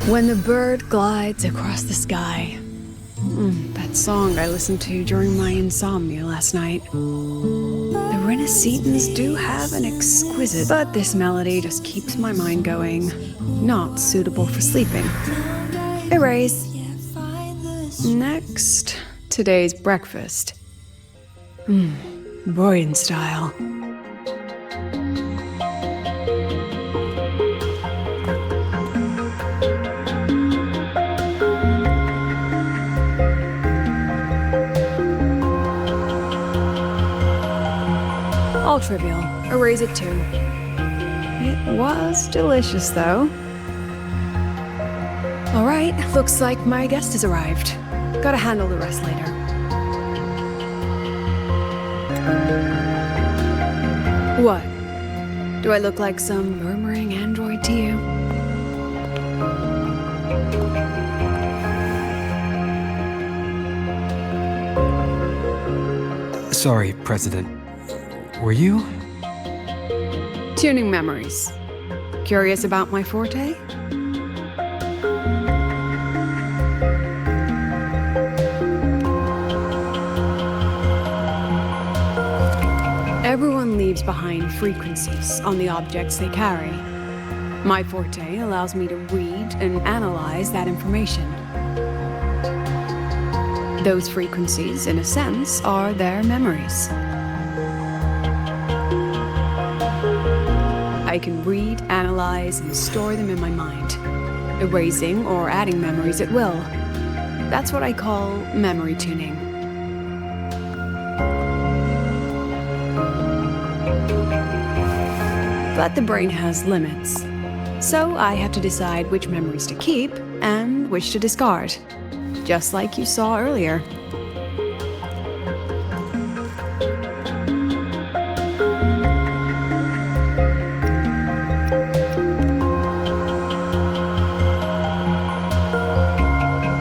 When the bird glides across the sky. That song I listened to during my insomnia last night. The Renaissance do have an exquisite, but this melody just keeps my mind going. Not suitable for sleeping. Erase. Next, today's breakfast. Boyan style. All trivial. Erase it too. It was delicious, though. Alright, looks like my guest has arrived. Gotta handle the rest later. What? Do I look like some murmuring android to you? Sorry, President. Were you? Tuning memories. Curious about my forte? Everyone leaves behind frequencies on the objects they carry. My forte allows me to read and analyze that information. Those frequencies, in a sense, are their memories. I can read, analyze, and store them in my mind, erasing or adding memories at will. That's what I call memory tuning. But the brain has limits, so I have to decide which memories to keep and which to discard, just like you saw earlier.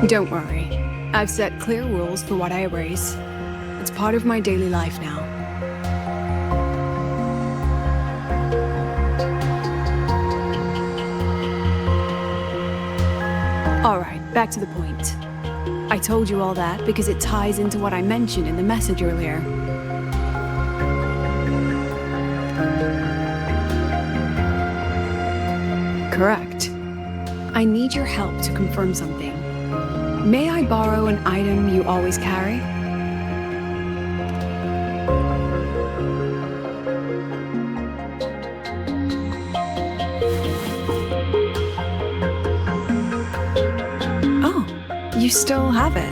Don't worry, I've set clear rules for what I erase. It's part of my daily life now. Alright, back to the point. I told you all that because it ties into what I mentioned in the message earlier. Correct. I need your help to confirm something. May I borrow an item you always carry? Oh, you still have it.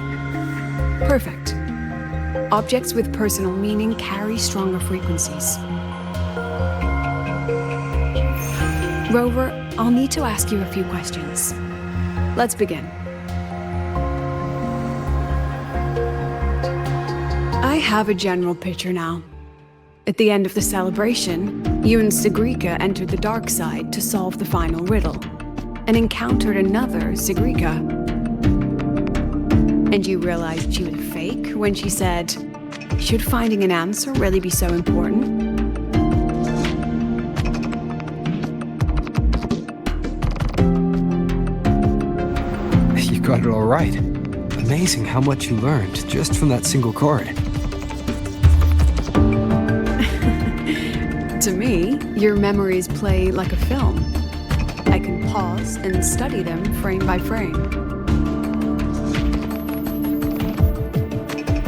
Perfect. Objects with personal meaning carry stronger frequencies. Rover, I'll need to ask you a few questions. Let's begin. I have a general picture now. At the end of the celebration, you and Sigrika entered the dark side to solve the final riddle, and encountered another Sigrika. And you realized she was fake when she said, "Should finding an answer really be so important?" You got it all right. Amazing how much you learned just from that single card. To me, your memories play like a film. I can pause and study them frame by frame.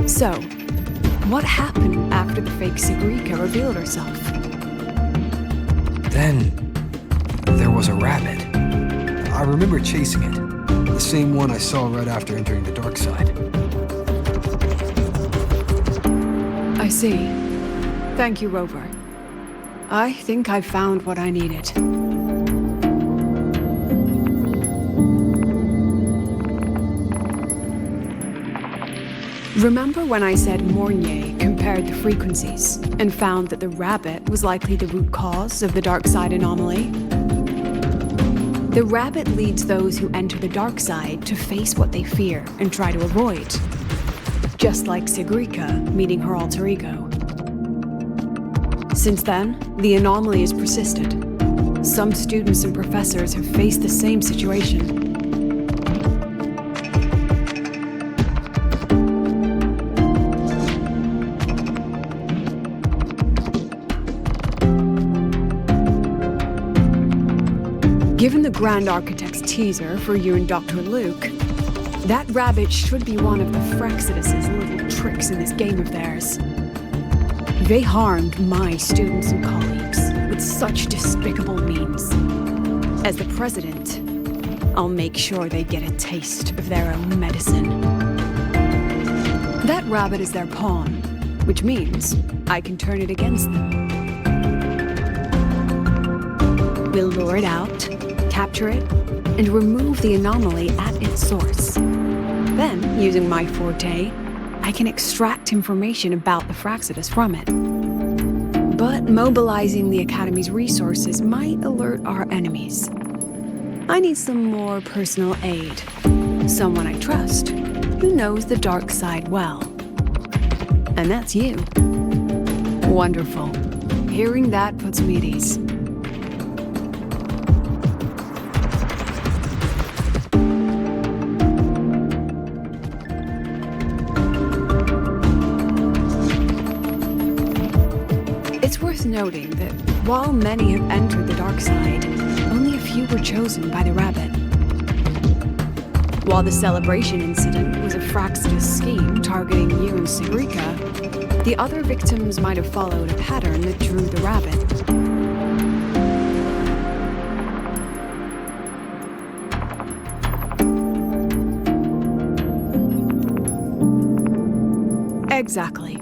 So, what happened after the fake Sigrika revealed herself? Then, there was a rabbit. I remember chasing it. The same one I saw right after entering the dark side. I see. Thank you, Rover. I think I've found what I needed. Remember when I said Mornier compared the frequencies and found that the rabbit was likely the root cause of the dark side anomaly? The rabbit leads those who enter the dark side to face what they fear and try to avoid. Just like Sigrika meeting her alter ego. Since then, the anomaly has persisted. Some students and professors have faced the same situation. Given the Grand Architect's teaser for you and Dr. Luke, that rabbit should be one of the Fraxidus' little tricks in this game of theirs. They harmed my students and colleagues with such despicable means. As the president, I'll make sure they get a taste of their own medicine. That rabbit is their pawn, which means I can turn it against them. We'll lure it out, capture it, and remove the anomaly at its source. Then, using my forte, I can extract information about the Fraxidus from it. But mobilizing the Academy's resources might alert our enemies. I need some more personal aid. Someone I trust, who knows the dark side well. And that's you. Wonderful. Hearing that puts me at ease. It's worth noting that while many have entered the dark side, only a few were chosen by the rabbit. While the celebration incident was a Fraxidus scheme targeting you and Sigrika, the other victims might have followed a pattern that drew the rabbit. Exactly.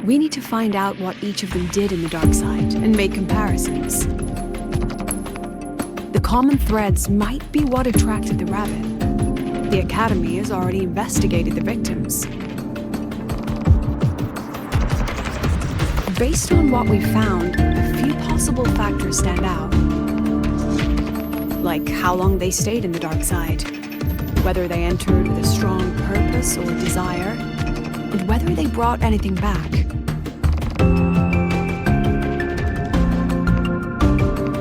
We need to find out what each of them did in the dark side and make comparisons. The common threads might be what attracted the rabbit. The Academy has already investigated the victims. Based on what we found, a few possible factors stand out. Like how long they stayed in the dark side, whether they entered with a strong purpose or desire, and whether they brought anything back.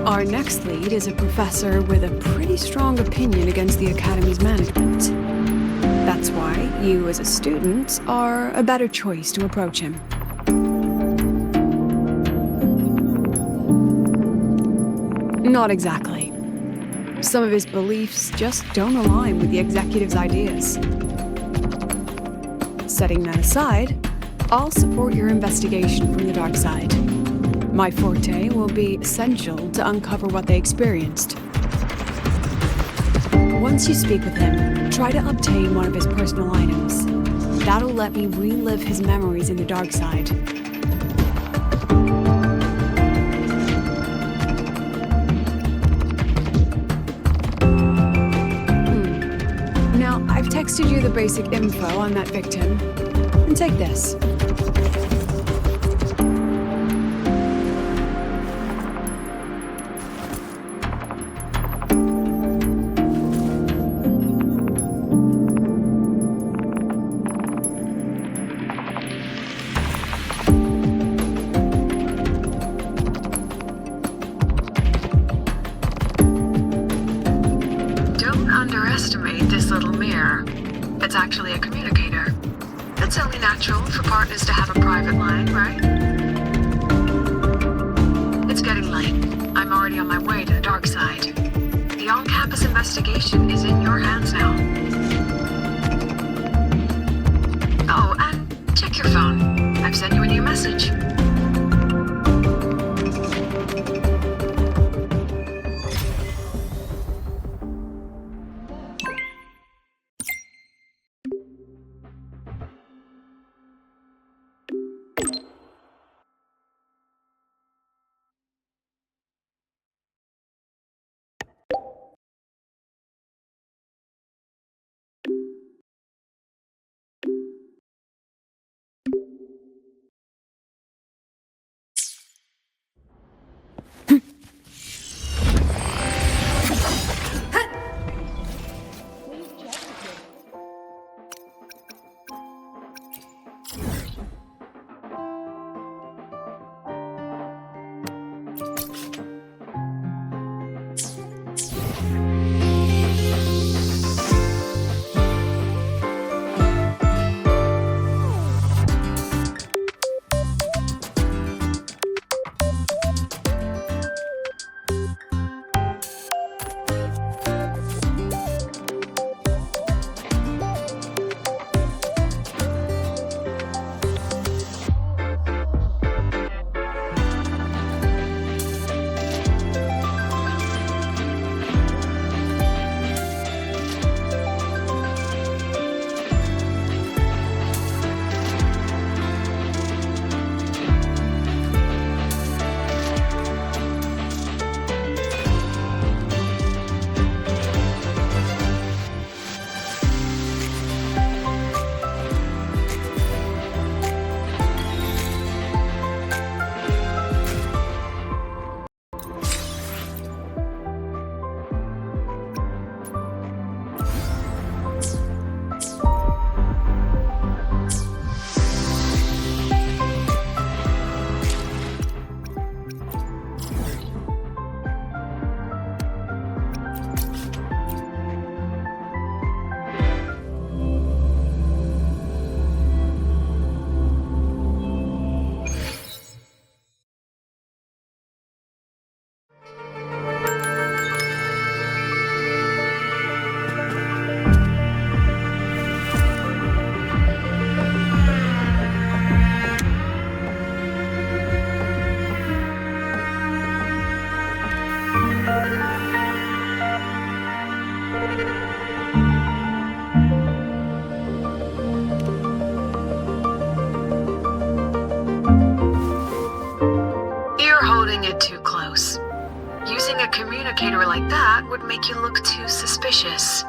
Our next lead is a professor with a pretty strong opinion against the Academy's management. That's why you, as a student, are a better choice to approach him. Not exactly. Some of his beliefs just don't align with the executive's ideas. Setting that aside, I'll support your investigation from the dark side. My forte will be essential to uncover what they experienced. Once you speak with him, try to obtain one of his personal items. That'll let me relive his memories in the dark side. Now, I've texted you the basic info on that victim. And take this. Don't underestimate this little mirror. It's actually a communicator. It's only natural for partners to have a private line, right? It's getting late. I'm already on my way to the dark side. The on-campus investigation is in your hands now. Oh, and check your phone. I've sent you a new message. would make you look too suspicious.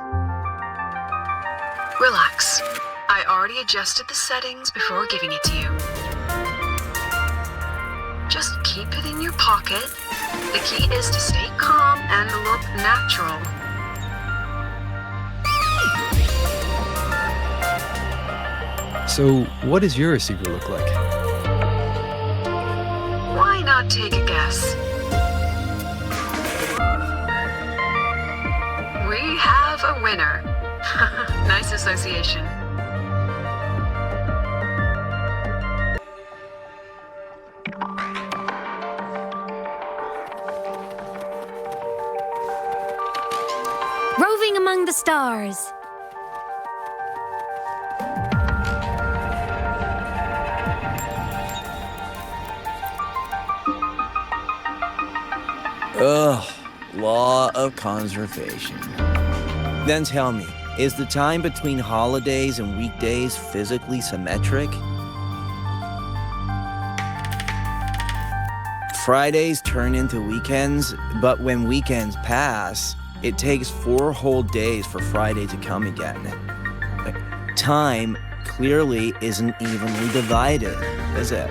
Relax. I already adjusted the settings before giving it to you. Just keep it in your pocket. The key is to stay calm and look natural. So, what does your receiver look like? Why not take a guess? We have a winner. Nice association. Roving among the stars. Ugh, law of conservation. Then tell me, is the time between holidays and weekdays physically symmetric? Fridays turn into weekends, but when weekends pass, it takes 4 whole days for Friday to come again. Time clearly isn't evenly divided, is it?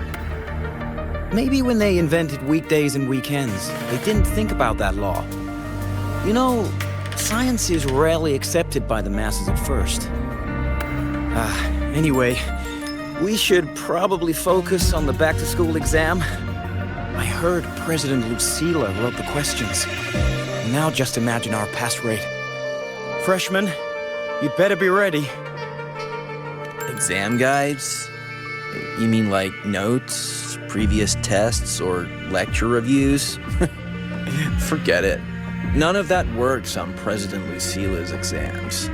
Maybe when they invented weekdays and weekends, they didn't think about that law. You know, science is rarely accepted by the masses at first. Anyway, we should probably focus on the back-to-school exam. I heard President Lucila wrote the questions. Now just imagine our pass rate. Freshmen, you'd better be ready. Exam guides? You mean like notes, previous tests, or lecture reviews? Forget it. None of that works on President Lucila's exams.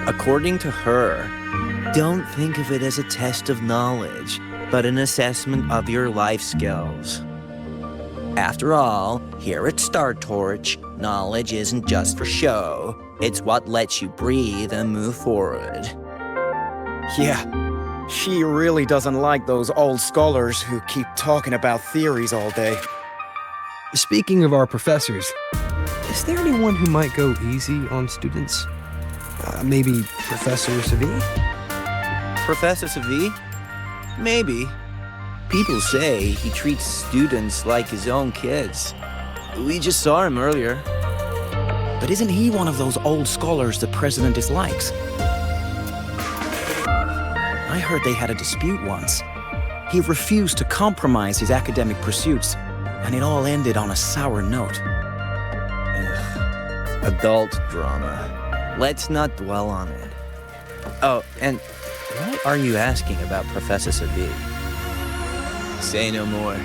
According to her, don't think of it as a test of knowledge, but an assessment of your life skills. After all, here at Star Torch, knowledge isn't just for show. It's what lets you breathe and move forward. Yeah, she really doesn't like those old scholars who keep talking about theories all day. Speaking of our professors, is there anyone who might go easy on students? Maybe Professor Savi? Professor Savi? Maybe. People say he treats students like his own kids. We just saw him earlier. But isn't he one of those old scholars the president dislikes? I heard they had a dispute once. He refused to compromise his academic pursuits, and it all ended on a sour note. Ugh. Adult drama. Let's not dwell on it. Oh, and what are you asking about Professor Savi? Say no more.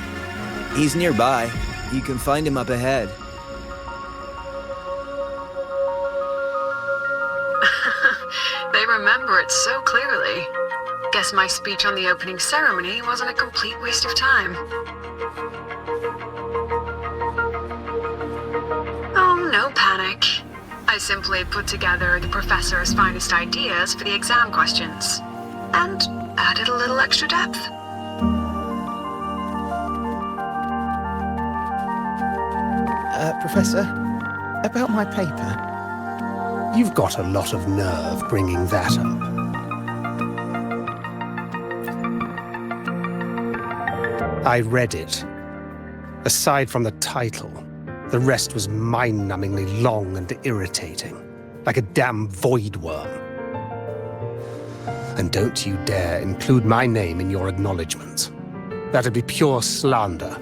He's nearby. You can find him up ahead. They remember it so clearly. Guess my speech on the opening ceremony wasn't a complete waste of time. Oh, no panic. I simply put together the professor's finest ideas for the exam questions, and added a little extra depth. Professor, about my paper. You've got a lot of nerve bringing that up. I read it. Aside from the title, the rest was mind-numbingly long and irritating, like a damn void worm. And don't you dare include my name in your acknowledgements. That'd be pure slander.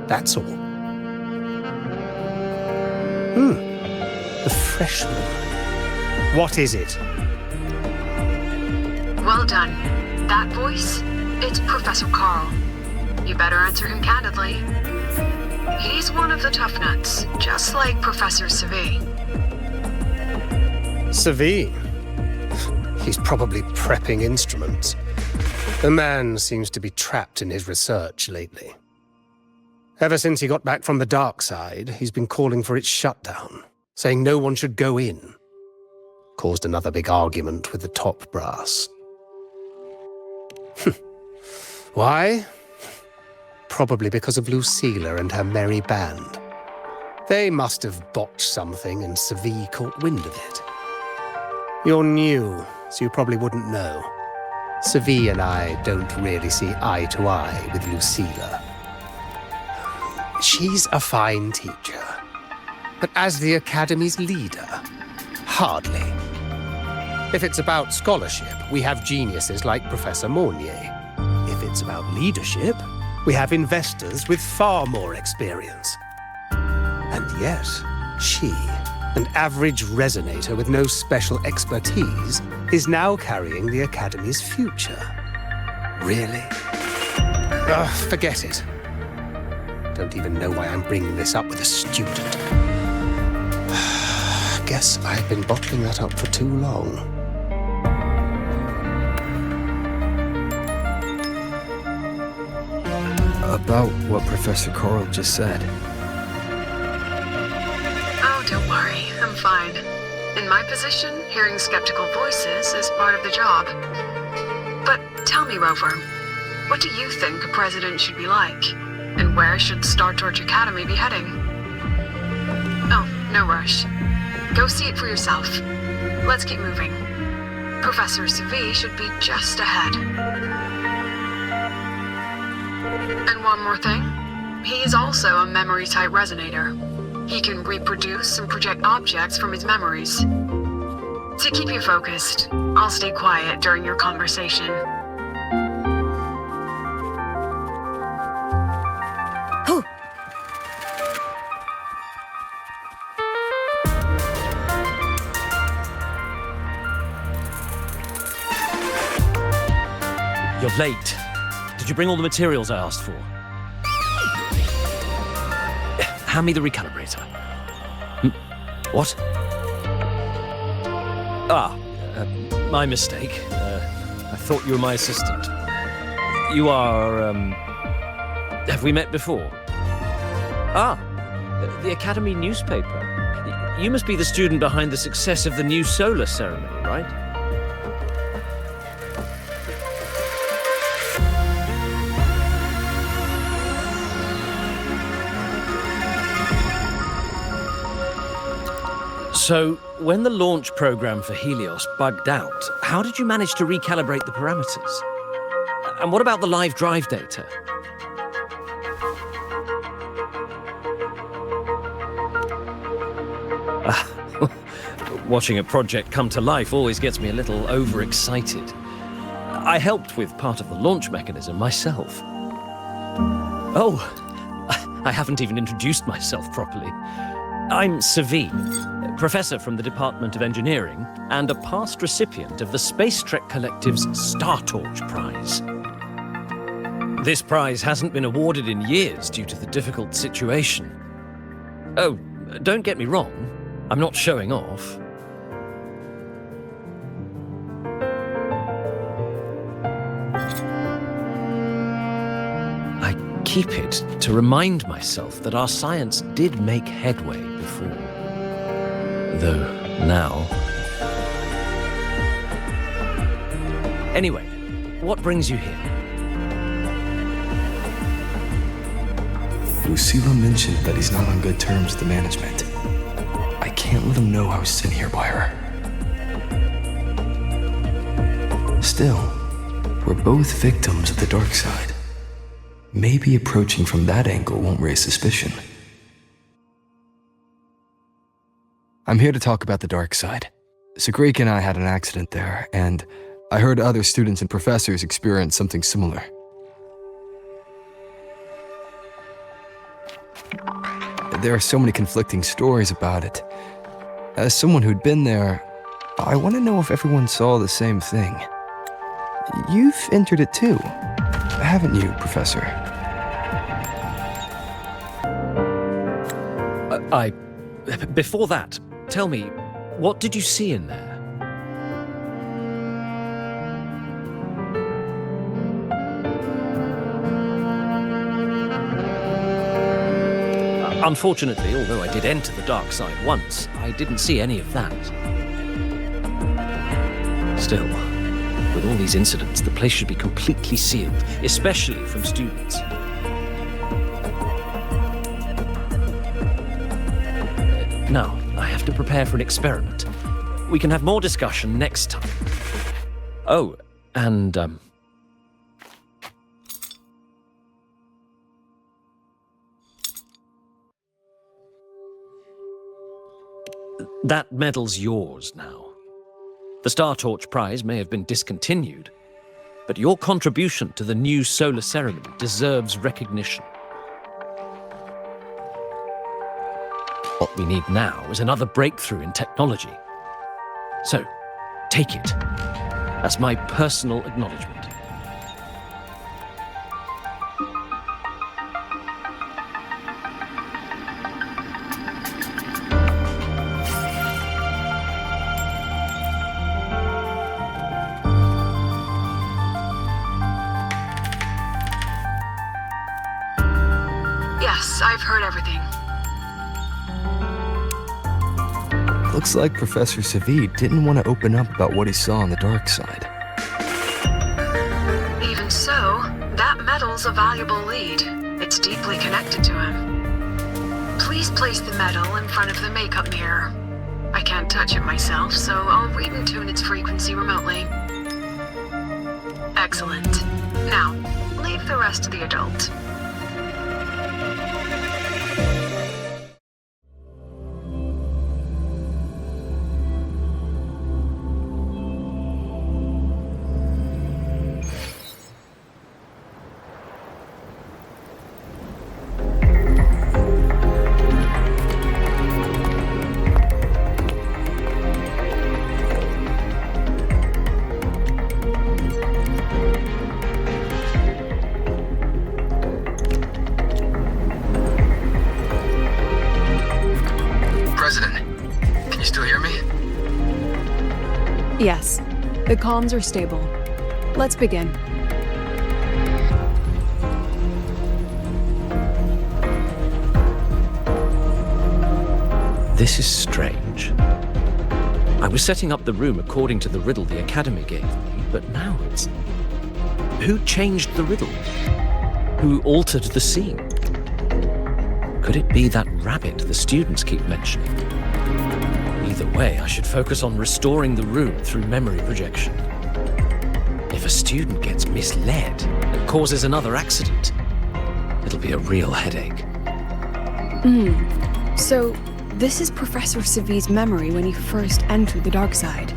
That's all. The freshman. What is it? Well done. That voice, it's Professor Carl. You better answer him candidly. He's one of the tough nuts, just like Professor Savi. Savi? He's probably prepping instruments. The man seems to be trapped in his research lately. Ever since he got back from the dark side, he's been calling for its shutdown, saying no one should go in. Caused another big argument with the top brass. Why? Probably because of Lucila and her merry band. They must have botched something and Savi caught wind of it. You're new, so you probably wouldn't know. Savi and I don't really see eye to eye with Lucilla. She's a fine teacher, but as the Academy's leader, hardly. If it's about scholarship, we have geniuses like Professor Mornier. If it's about leadership, we have investors with far more experience. And yet, she, an average resonator with no special expertise, is now carrying the Academy's future. Really? Ugh, forget it. Don't even know why I'm bringing this up with a student. Guess I've been bottling that up for too long. About what Professor Carl just said. Oh, don't worry. I'm fine. In my position, hearing skeptical voices is part of the job. But tell me, Rover, what do you think a president should be like? And where should Star Torch Academy be heading? Oh, no rush. Go see it for yourself. Let's keep moving. Professor Savi should be just ahead. And one more thing. He is also a memory-type resonator. He can reproduce and project objects from his memories. To keep you focused, I'll stay quiet during your conversation. You're late. Did you bring all the materials I asked for? Hand me the recalibrator. What? My mistake. I thought you were my assistant. You are, have we met before? The Academy newspaper. You must be the student behind the success of the new solar ceremony, right? So, when the launch program for Helios bugged out, how did you manage to recalibrate the parameters? And what about the live drive data? Watching a project come to life always gets me a little overexcited. I helped with part of the launch mechanism myself. Oh, I haven't even introduced myself properly. I'm Savi, professor from the Department of Engineering and a past recipient of the Space Trek Collective's Star Torch Prize. This prize hasn't been awarded in years due to the difficult situation. Oh, don't get me wrong, I'm not showing off. I keep it to remind myself that our science did make headway before. Though now... Anyway, what brings you here? Lucilla mentioned that he's not on good terms with the management. I can't let him know I was sent here by her. Still, we're both victims of the dark side. Maybe approaching from that angle won't raise suspicion. I'm here to talk about the dark side. Sigreek and I had an accident there, and I heard other students and professors experience something similar. There are so many conflicting stories about it. As someone who'd been there, I want to know if everyone saw the same thing. You've entered it too, haven't you, Professor? Before that, tell me, what did you see in there? Unfortunately, although I did enter the dark side once, I didn't see any of that. Still, with all these incidents, the place should be completely sealed, especially from students. to prepare for an experiment. We can have more discussion next time. Oh, and, that medal's yours now. The Star Torch Prize may have been discontinued, but your contribution to the new solar ceremony deserves recognition. What we need now is another breakthrough in technology. So, take it as my personal acknowledgement. Yes, I've heard everything. Looks like Professor Savid didn't want to open up about what he saw on the dark side. Even so, that medal's a valuable lead. It's deeply connected to him. Please place the medal in front of the makeup mirror. I can't touch it myself, so I'll read and tune its frequency remotely. Excellent. Now, leave the rest to the adult. Yes, the comms are stable. Let's begin. This is strange. I was setting up the room according to the riddle the Academy gave me, but now it's... Who changed the riddle? Who altered the scene? Could it be that rabbit the students keep mentioning? Either way, I should focus on restoring the room through memory projection. If a student gets misled and causes another accident, it'll be a real headache. So, this is Professor Savid's memory when he first entered the dark side.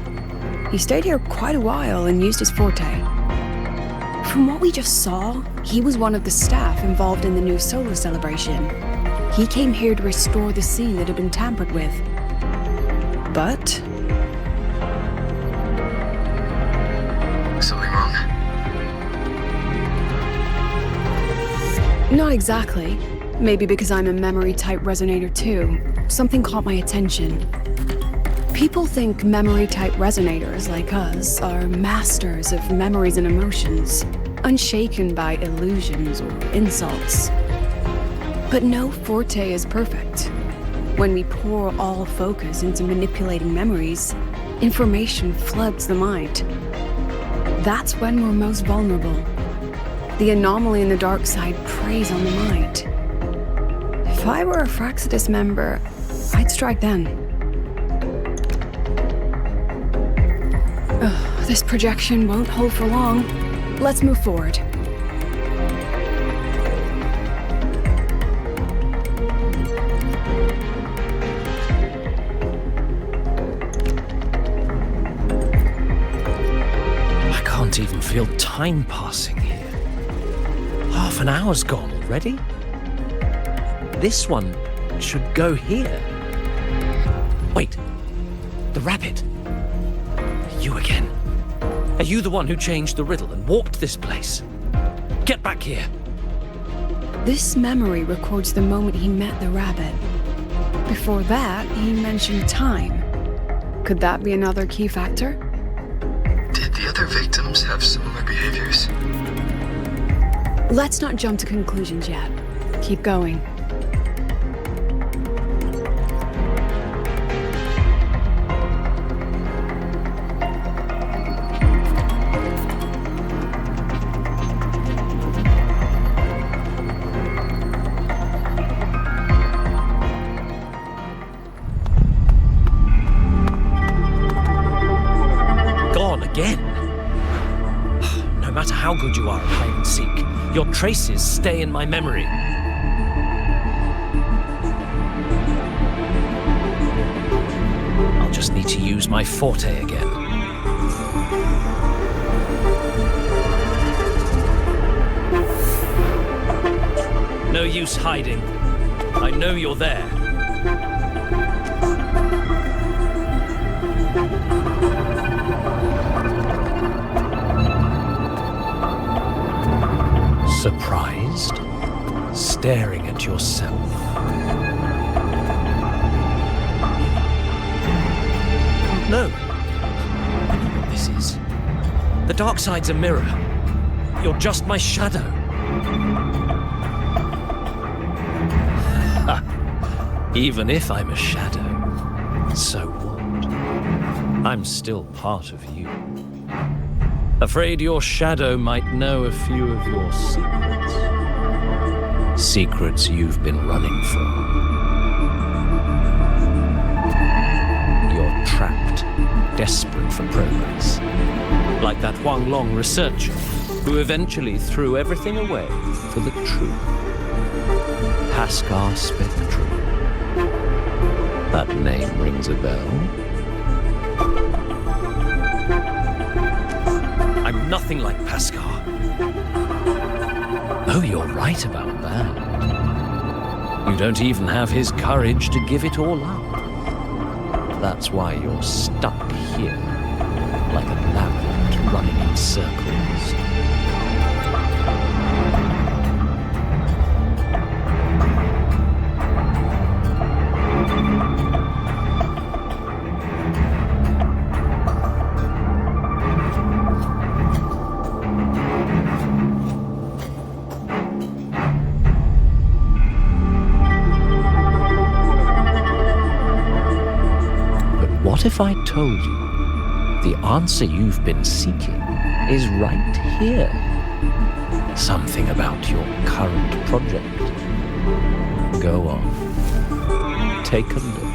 He stayed here quite a while and used his forte. From what we just saw, he was one of the staff involved in the new solar celebration. He came here to restore the scene that had been tampered with. But... Something wrong? not exactly. Maybe because I'm a memory-type resonator too. Something caught my attention. People think memory-type resonators like us are masters of memories and emotions, unshaken by illusions or insults. But no forte is perfect. When we pour all focus into manipulating memories, information floods the mind. That's when we're most vulnerable. The anomaly in the dark side preys on the mind. If I were a Fraxidus member, I'd strike then. Ugh, this projection won't hold for long. Let's move forward. I can't even feel time passing here. Half an hour's gone already? This one should go here. Wait, the rabbit. You again. Are you the one who changed the riddle and warped this place? Get back here. This memory records the moment he met the rabbit. Before that, he mentioned time. Could that be another key factor? Did the other victims have similar behaviors? Let's not jump to conclusions yet. Keep going. again. No matter how good you are at hide and seek, your traces stay in my memory. I'll just need to use my forte again. No use hiding. I know you're there. Surprised? Staring at yourself. No. I know what this is. The dark side's a mirror. You're just my shadow. Even if I'm a shadow, so what? I'm still part of you. Afraid your shadow might know a few of your secrets. Secrets you've been running from. You're trapped, desperate for progress. Like that Huang Long researcher who eventually threw everything away for the truth. Haskar Spectrum. That name rings a bell. I'm nothing like Paskar. Oh, you're right about that. You don't even have his courage to give it all up. That's why you're stuck here, like a labyrinth running in circles. What if I told you the answer you've been seeking is right here? Something about your current project. Go on. Take a look.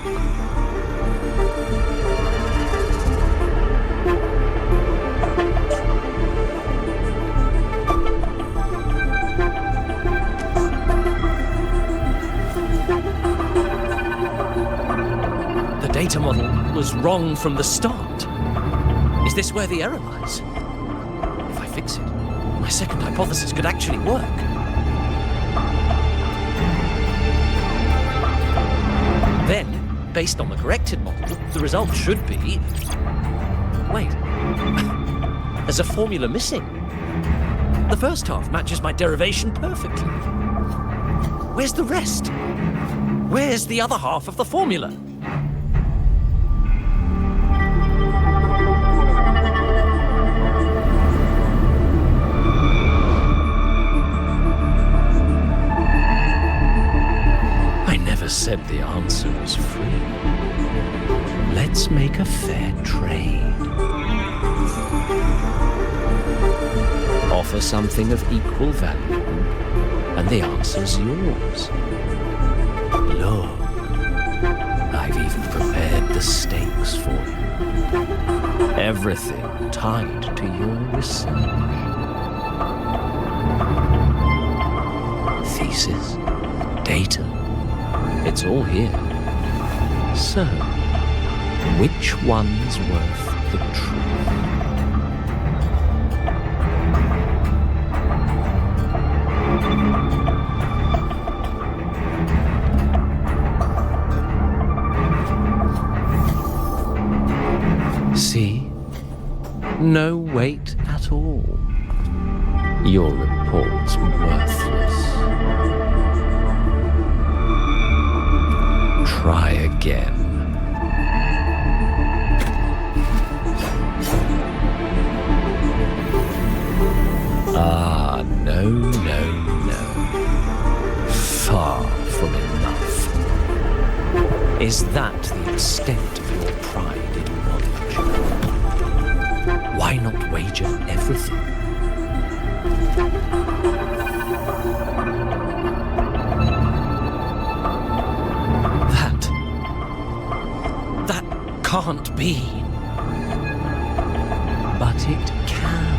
The data model was wrong from the start. Is this where the error lies? If I fix it, my second hypothesis could actually work. Then, based on the corrected model, the result should be... Wait. There's a formula missing. The first half matches my derivation perfectly. Where's the rest? Where's the other half of the formula? Said the answer was free. Let's make a fair trade. Offer something of equal value, and the answer's yours. Look, I've even prepared the stakes for you. Everything tied to your research. Thesis, data. It's all here. So, which one's worth the truth? See? No weight at all. Your report's worthless. Try again. Ah, no, no, no. Far from enough. Is that the extent of your pride in knowledge? Why not wager everything? That can't be. But But it can.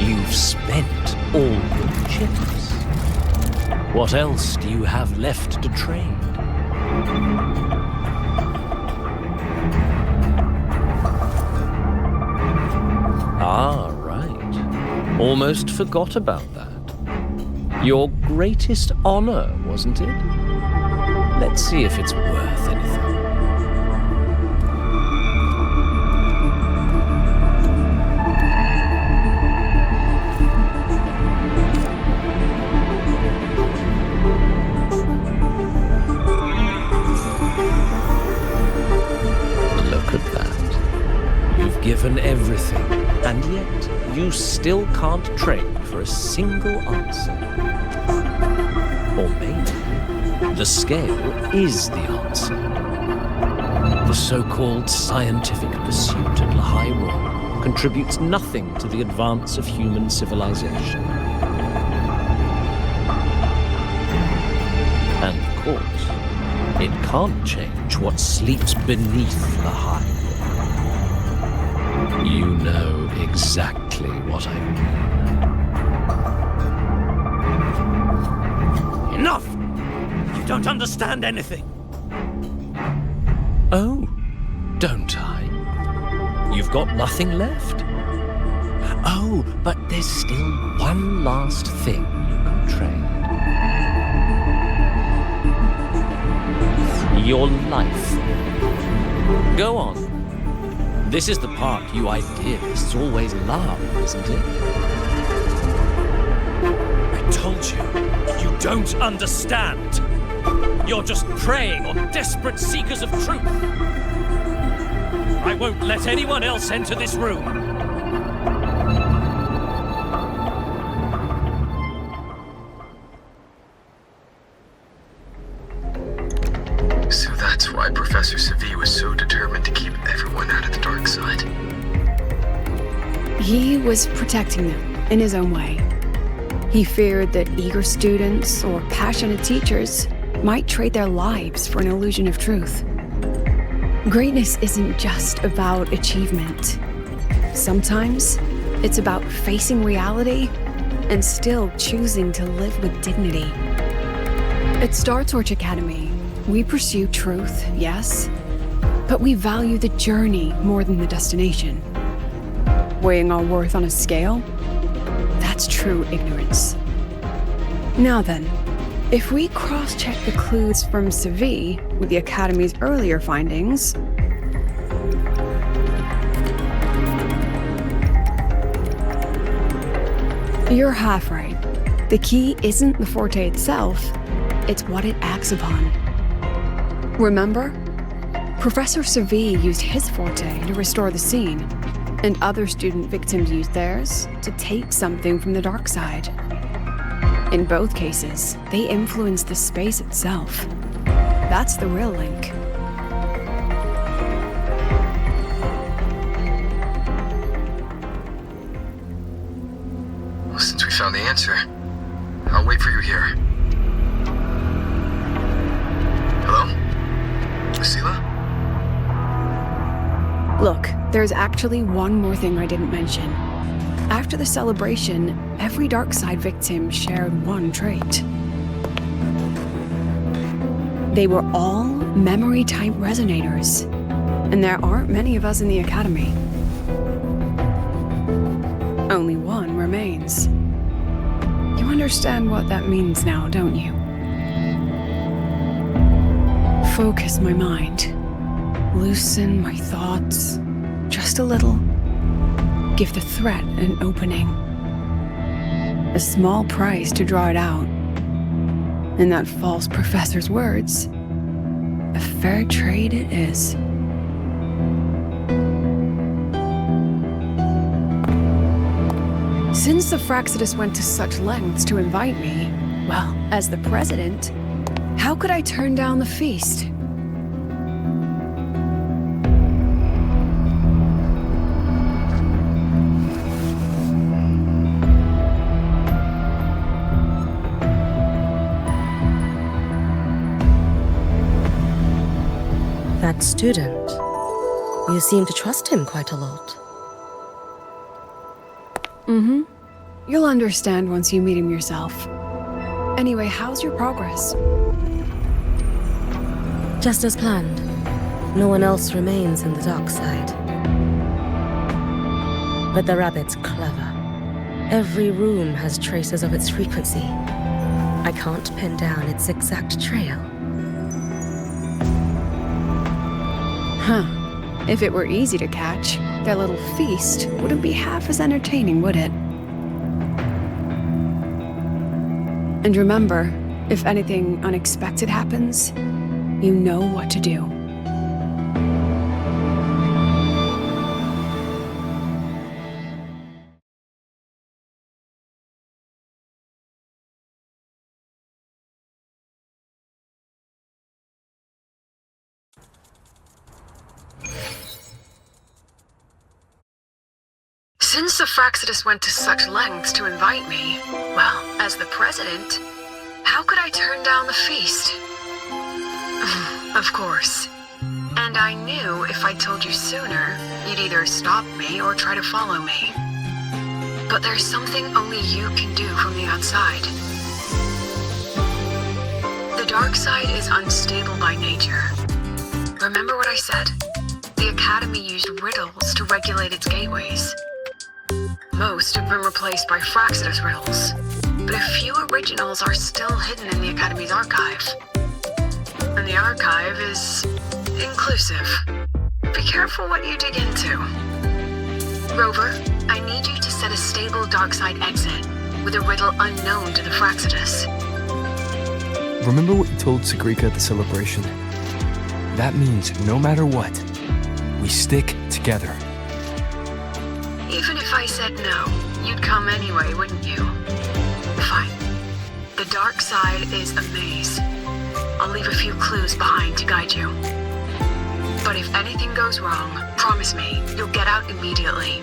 You've spent all your chips. What else do you have left to trade? Ah, right. Almost forgot about that. Your greatest honor, wasn't it? Let's see if it's worth anything. Look at that. You've given everything, and yet you still can't trade for a single answer. Or maybe the scale is the answer. The so-called scientific pursuit at Lahai Ror contributes nothing to the advance of human civilization. And of course, it can't change what sleeps beneath Lahai Ror. You know exactly what I mean. Enough! You don't understand anything. Oh, don't I? You've got nothing left? Oh, but there's still one last thing you can trade. Your life. Go on. This is the part you idealists always love, isn't it? I told you, you don't understand. You're just preying on desperate seekers of truth. I won't let anyone else enter this room. So that's why Professor Savi was so determined to keep everyone out of the dark side. He was protecting them in his own way. He feared that eager students or passionate teachers might trade their lives for an illusion of truth. Greatness isn't just about achievement. Sometimes it's about facing reality and still choosing to live with dignity. At Star Torch Academy, we pursue truth, yes, but we value the journey more than the destination. Weighing our worth on a scale? That's true ignorance. Now then, if we cross-check the clues from Savi with the Academy's earlier findings, you're half right. The key isn't the forte itself, it's what it acts upon. Remember? Professor Savi used his forte to restore the scene, and other student victims used theirs to take something from the dark side. In both cases, they influenced the space itself. That's the real link. Well, since we found the answer, I'll wait for you here. Hello? Lucila? Look, there's actually one more thing I didn't mention. After the celebration, every Darkside victim shared one trait. They were all memory-type resonators, and there aren't many of us in the Academy. Only one remains. You understand what that means now, don't you? Focus my mind. Loosen my thoughts. Just a little. Give the threat an opening. A small price to draw it out. In that false professor's words, a fair trade it is. Since the Fraxidus went to such lengths to invite me, well, as the president, how could I turn down the feast? That student. You seem to trust him quite a lot. You'll understand once you meet him yourself. Anyway, how's your progress? Just as planned. No one else remains in the dark side. But the rabbit's clever. Every room has traces of its frequency. I can't pin down its exact trail. Huh. If it were easy to catch, their little feast wouldn't be half as entertaining, would it? And remember, if anything unexpected happens, you know what to do. Since the Fraxidus went to such lengths to invite me, well, as the president, how could I turn down the feast? Of course. And I knew if I told you sooner, you'd either stop me or try to follow me. But there's something only you can do from the outside. The dark side is unstable by nature. Remember what I said? The Academy used riddles to regulate its gateways. Most have been replaced by Fraxidus riddles, but a few originals are still hidden in the Academy's archive. And the archive is inclusive. Be careful what you dig into. Rover, I need you to set a stable darkside exit with a riddle unknown to the Fraxidus. Remember what you told Sagrika at the celebration? That means no matter what, we stick together. Even if I said no, you'd come anyway, wouldn't you? Fine. The dark side is a maze. I'll leave a few clues behind to guide you. But if anything goes wrong, promise me you'll get out immediately.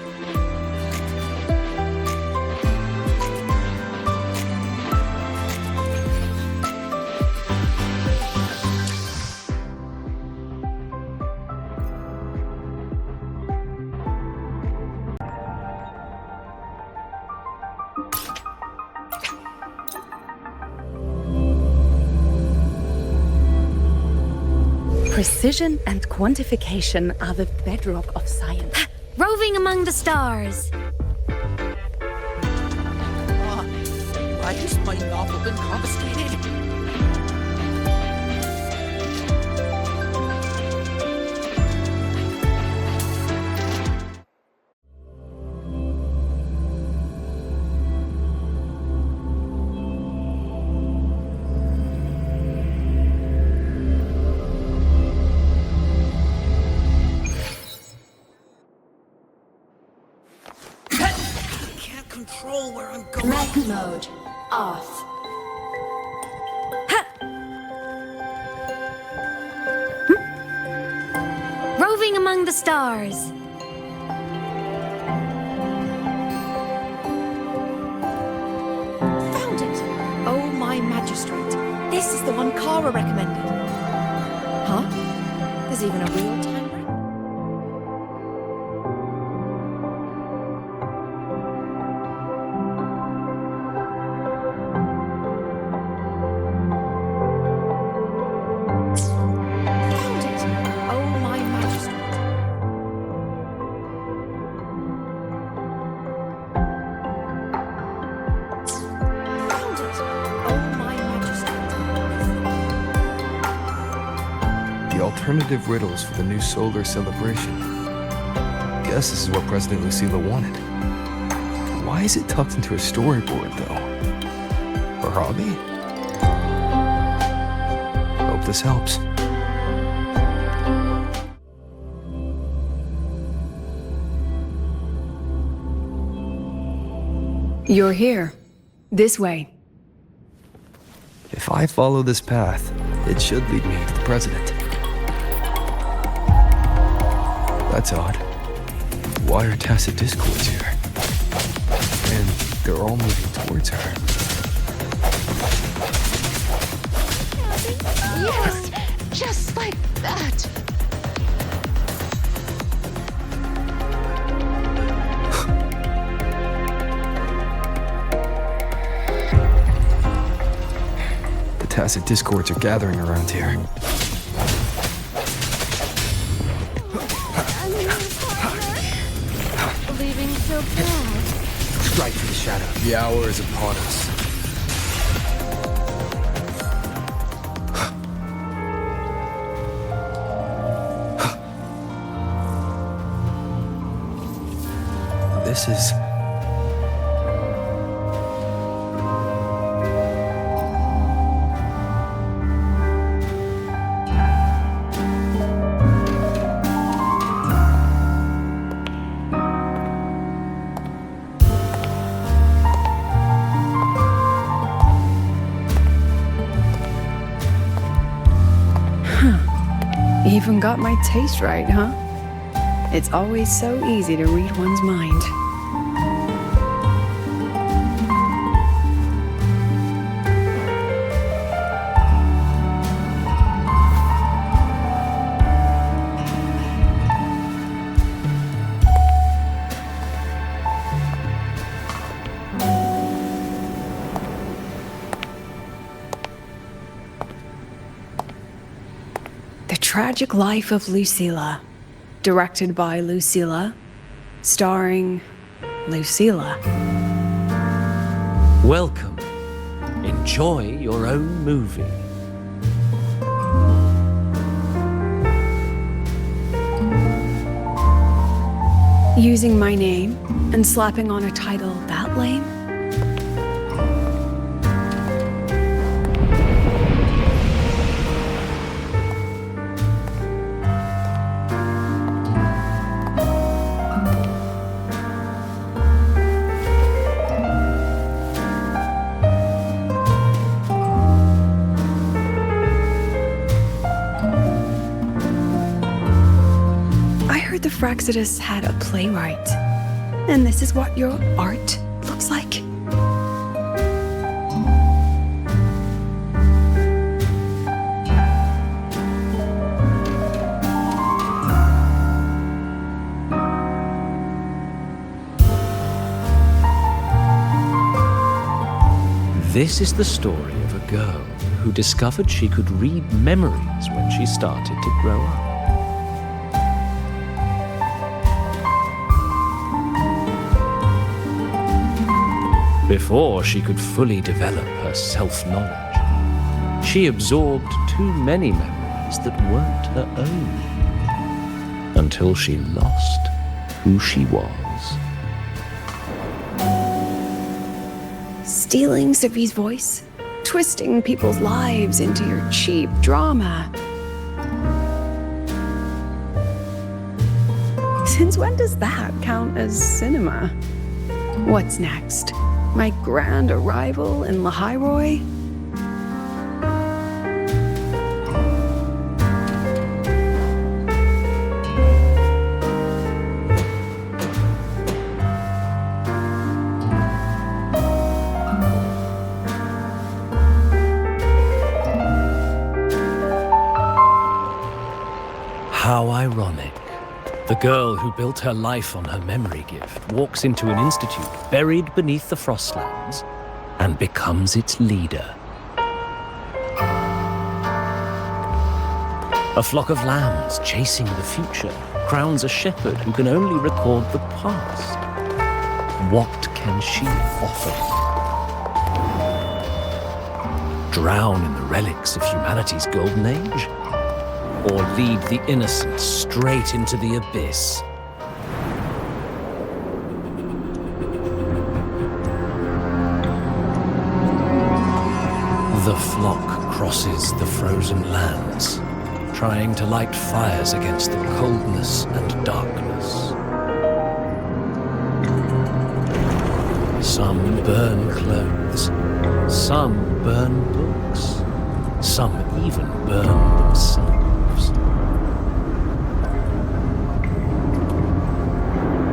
Precision and quantification are the bedrock of science. Roving among the stars. Why is my novel been confiscated? Control where I'm going. Mech mode off. Roving among the stars. Found it! Oh, my magistrate. This is the one Kara recommended. Huh? There's even a real time ring? Found it! Oh, my magistrate. Found it! Oh, my magistrate. The alternative riddles for the new solar celebration. Guess this is what President Lucila wanted. Why is it tucked into her storyboard, though? Her hobby? Hope this helps. You're here. This way. If I follow this path, it should lead me to the president. That's odd. Why are tacit discords here? And they're all moving towards her. Yes! Just like that! tacit discords are gathering around here. Leaving so bad. Strike for the shadow. The hour is upon us. This is... Even got my taste right, huh? It's always so easy to read one's mind. The Tragic Life of Lucilla, directed by Lucilla, starring Lucilla. Welcome. Enjoy your own movie. Using my name and slapping on a title that lame? The Fraxidus had a playwright, and this is what your art looks like? This is the story of a girl who discovered she could read memories when she started to grow up. Before she could fully develop her self-knowledge, she absorbed too many memories that weren't her own, until she lost who she was. Stealing Sophie's voice, twisting people's lives into your cheap drama. Since when does that count as cinema? What's next? My grand arrival in Lahiroy? How ironic. The girl who built her life on her memory gift walks into an institute buried beneath the Frostlands and becomes its leader. A flock of lambs chasing the future crowns a shepherd who can only record the past. What can she offer? Drown in the relics of humanity's golden age? Or lead the innocent straight into the abyss? The flock crosses the frozen lands, trying to light fires against the coldness and darkness. Some burn clothes, some burn books, some even burn themselves.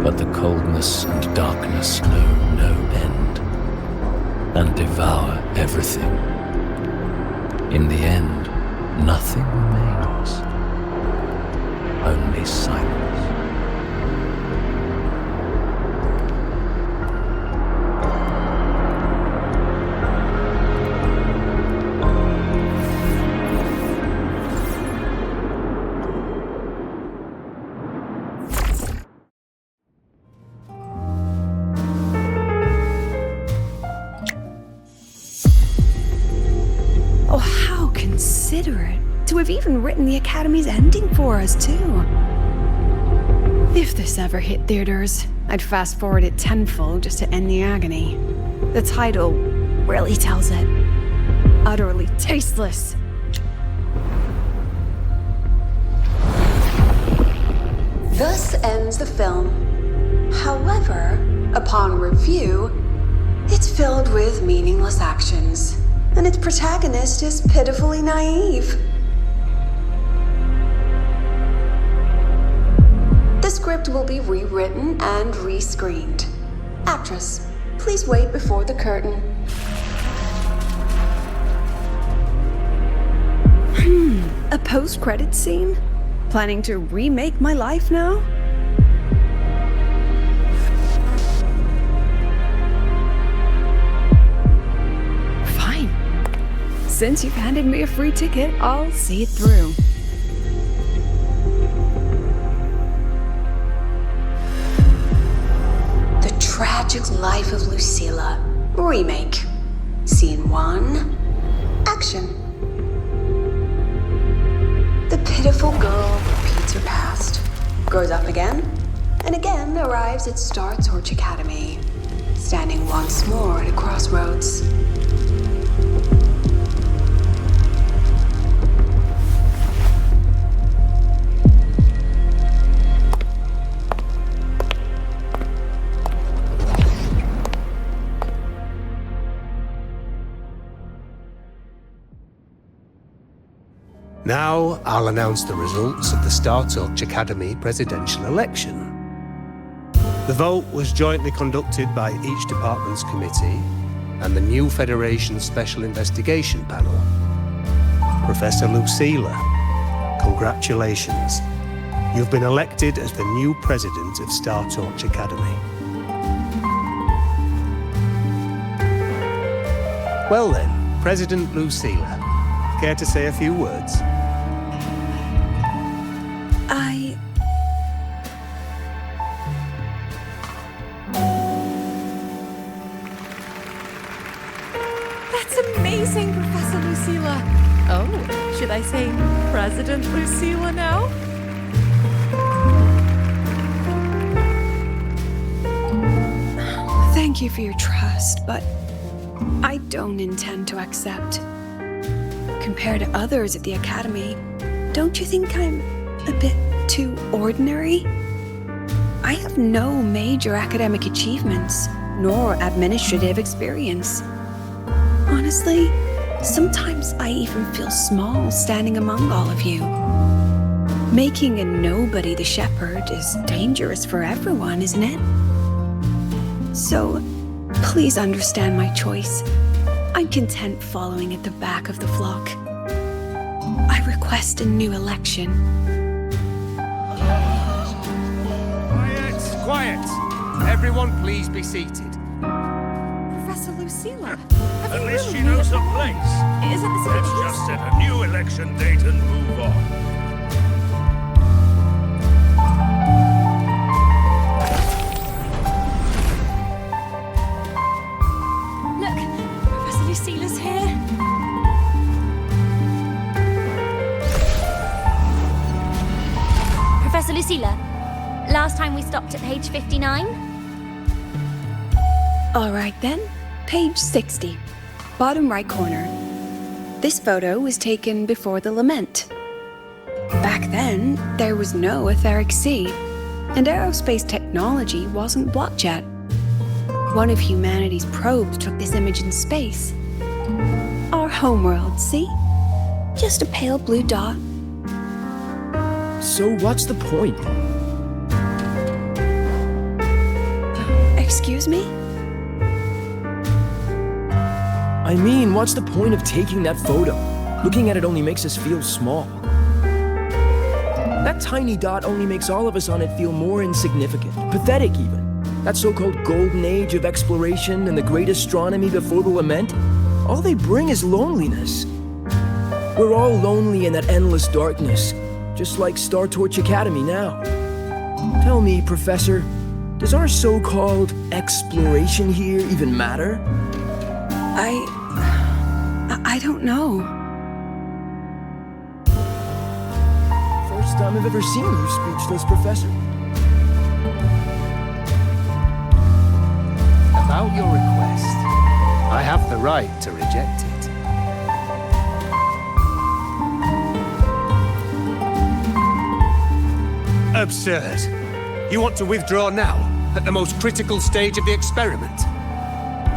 But the coldness and darkness know no end, and devour everything. In the end, nothing remains, only silence. considerate to have even written the Academy's ending for us, too. If this ever hit theaters, I'd fast forward it tenfold just to end the agony. The title really tells it. Utterly tasteless. Thus ends the film. However, upon review, it's filled with meaningless actions, and its protagonist is pitifully naive. The script will be rewritten and rescreened. Actress, please wait before the curtain. A post-credit scene? Planning to remake my life now? Fine. Since you've handed me a free ticket, I'll see it through. The Tragic Life of Lucilla. Remake. Scene 1. Action. The pitiful girl repeats her past, grows up again, and again arrives at Star Torch Academy, standing once more at a crossroads. Now I'll announce the results of the Star Torch Academy presidential election. The vote was jointly conducted by each department's committee and the new Federation Special Investigation Panel. Professor Lucilla, congratulations. You've been elected as the new president of Star Torch Academy. Well then, President Lucilla, care to say a few words? That's amazing, Professor Lucilla. Oh, should I say President Lucilla now? Thank you for your trust, but I don't intend to accept. Compared to others at the Academy, don't you think I'm a bit too ordinary? I have no major academic achievements, nor administrative experience. Honestly, sometimes I even feel small standing among all of you. Making a nobody the shepherd is dangerous for everyone, isn't it? So, please understand my choice. I'm content following at the back of the flock. I request a new election. Quiet! Quiet! Everyone please be seated. Professor Lucilla, have At you least really she knows made her it? place. Isn't this Let's ridiculous? just set a new election date and move on. Look, Professor Lucilla's here. Professor Lucilla, last time we stopped at page 59? All right then, page 60, bottom right corner. This photo was taken before the lament. Back then, there was no etheric sea, and aerospace technology wasn't blocked yet. One of humanity's probes took this image in space. Our homeworld, see? Just a pale blue dot. So what's the point? Excuse me? I mean, what's the point of taking that photo? Looking at it only makes us feel small. That tiny dot only makes all of us on it feel more insignificant, pathetic even. That so-called golden age of exploration and the great astronomy before the lament, all they bring is loneliness. We're all lonely in that endless darkness, just like Star Torch Academy now. Tell me, Professor, does our so-called exploration here even matter? I don't know. time I've ever seen you speechless, Professor. About your request, I have the right to reject it. Absurd. You want to withdraw now, at the most critical stage of the experiment?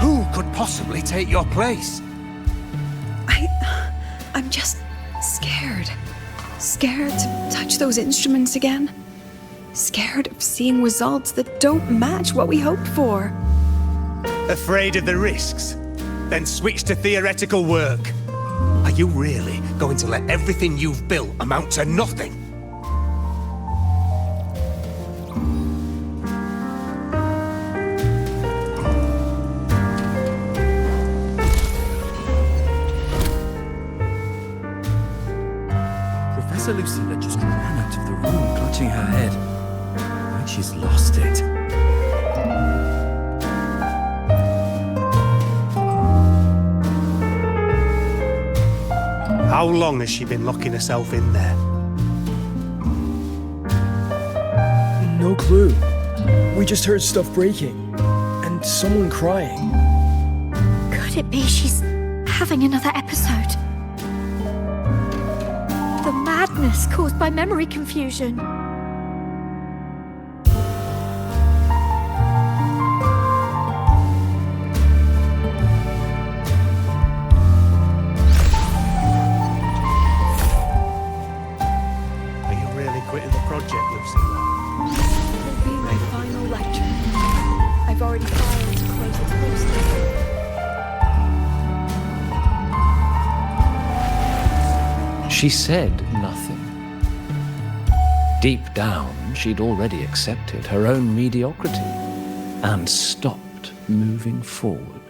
Who could possibly take your place? I'm just scared. Scared to touch those instruments again. Scared of seeing results that don't match what we hoped for. Afraid of the risks? Then switch to theoretical work. Are you really going to let everything you've built amount to nothing? Professor Lucilla just ran out of the room, clutching her head. Like she's lost it. How long has she been locking herself in there? No clue. We just heard stuff breaking. And someone crying. Could it be she's having another episode? The madness caused by memory confusion. Are you really quitting the project, Lucilla? It'll be my final lecture. I've already filed to close its post. She said nothing. Deep down, she'd already accepted her own mediocrity and stopped moving forward.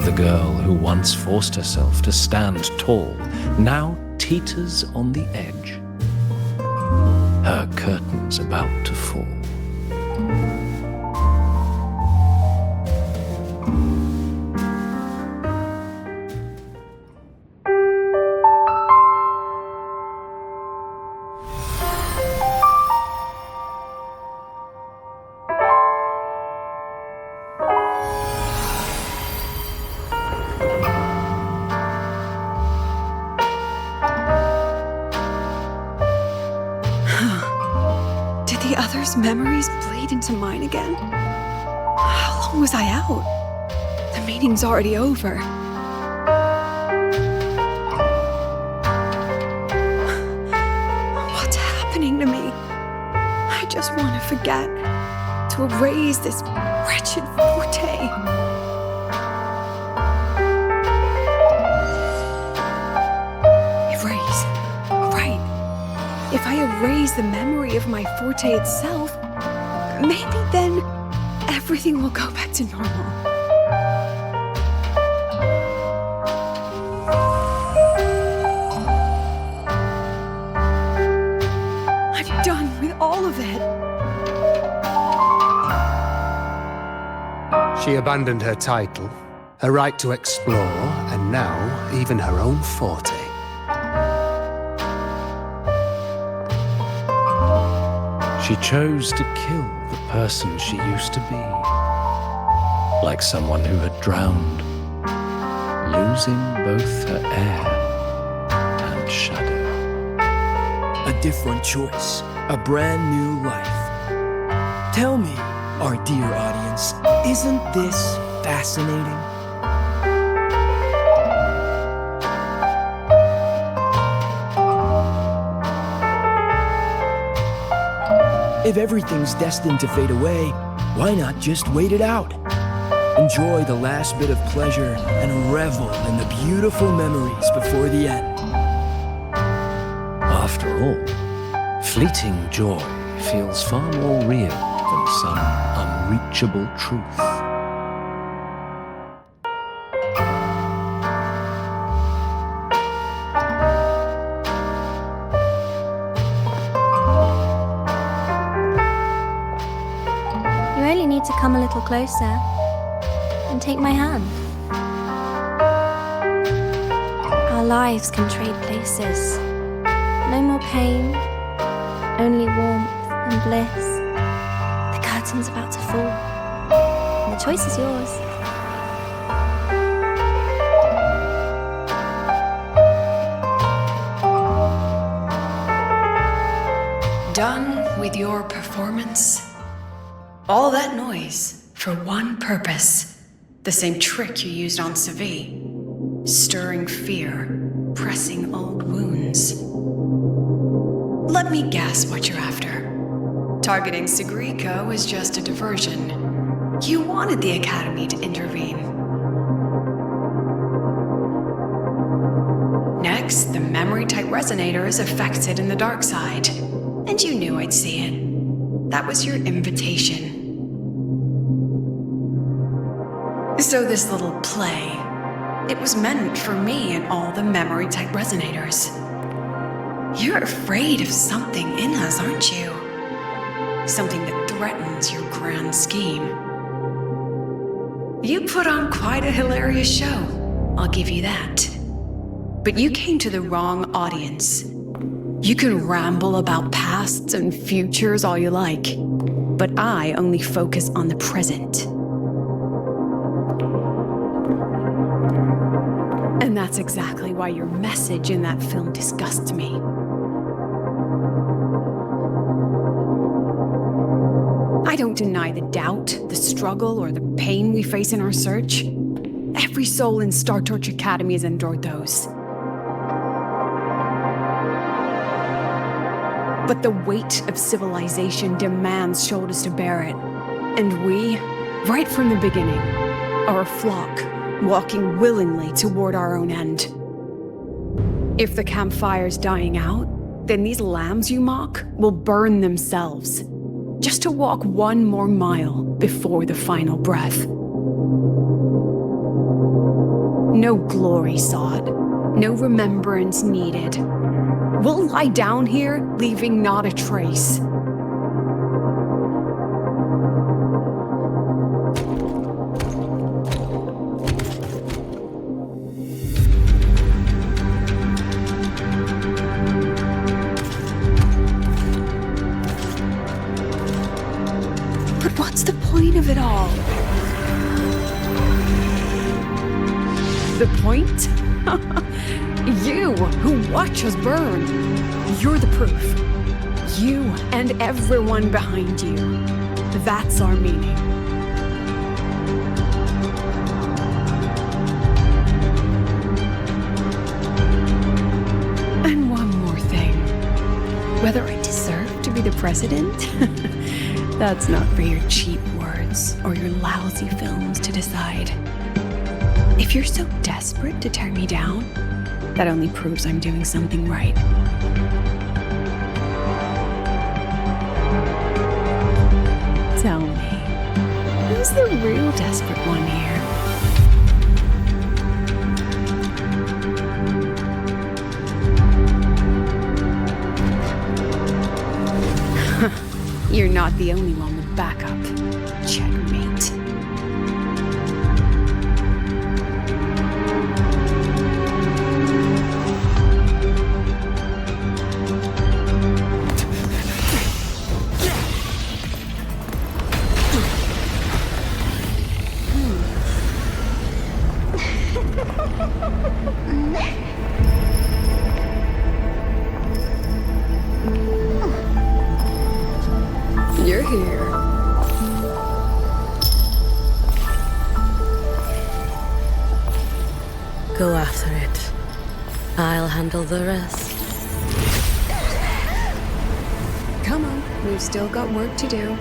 The girl who once forced herself to stand tall now teeters on the edge. Her curtain's about to fall. Did the others' memories bleed into mine again? How long was I out? The meeting's already over. What's happening to me? I just want to forget, to erase this wretched forte. Erase. Right. If I erase the memory of my forte itself, maybe then everything will go back to normal. I'm done with all of it. She abandoned her title, her right to explore, and now even her own forte. She chose to kill the person she used to be, like someone who had drowned, losing both her air and shadow. A different choice, a brand new life. Tell me, our dear audience, isn't this fascinating? If everything's destined to fade away, why not just wait it out? Enjoy the last bit of pleasure and revel in the beautiful memories before the end. After all, fleeting joy feels far more real than some unreachable truth. You only need to come a little closer and take my hand. Our lives can trade places. No more pain, Only warmth and bliss. The curtain's about to fall. And the choice is yours. Done with your performance? All that noise for one purpose. The same trick you used on Savi. Stirring fear, pressing old wounds. Let me guess what you're after. Targeting Sigriko is just a diversion. You wanted the Academy to intervene. Next, the memory-type resonator is affected in the dark side. And you knew I'd see it. That was your invitation. So this little play, it was meant for me and all the memory-type resonators. You're afraid of something in us, aren't you? Something that threatens your grand scheme. You put on quite a hilarious show, I'll give you that. But you came to the wrong audience. You can ramble about pasts and futures all you like, but I only focus on the present. And that's exactly why your message in that film disgusts me. I don't deny the doubt, the struggle, or the pain we face in our search. Every soul in Star Torch Academy has endured those. But the weight of civilization demands shoulders to bear it. And we, right from the beginning, are a flock, walking willingly toward our own end. If the campfire's dying out, then these lambs you mock will burn themselves, just to walk one more mile before the final breath. No glory sought, no remembrance needed. We'll lie down here, leaving not a trace. But what's the point of it all? The point? You, who watch us burn. You're the proof. You and everyone behind you. That's our meaning. And one more thing. Whether I deserve to be the president? That's not for your cheap words or your lousy films to decide. If you're so desperate to tear me down, that only proves I'm doing something right. Tell me, who's the real desperate one here? You're not the only one with backup. Checkmate. You're here. Go after it. I'll handle the rest. Come on, we've still got work to do.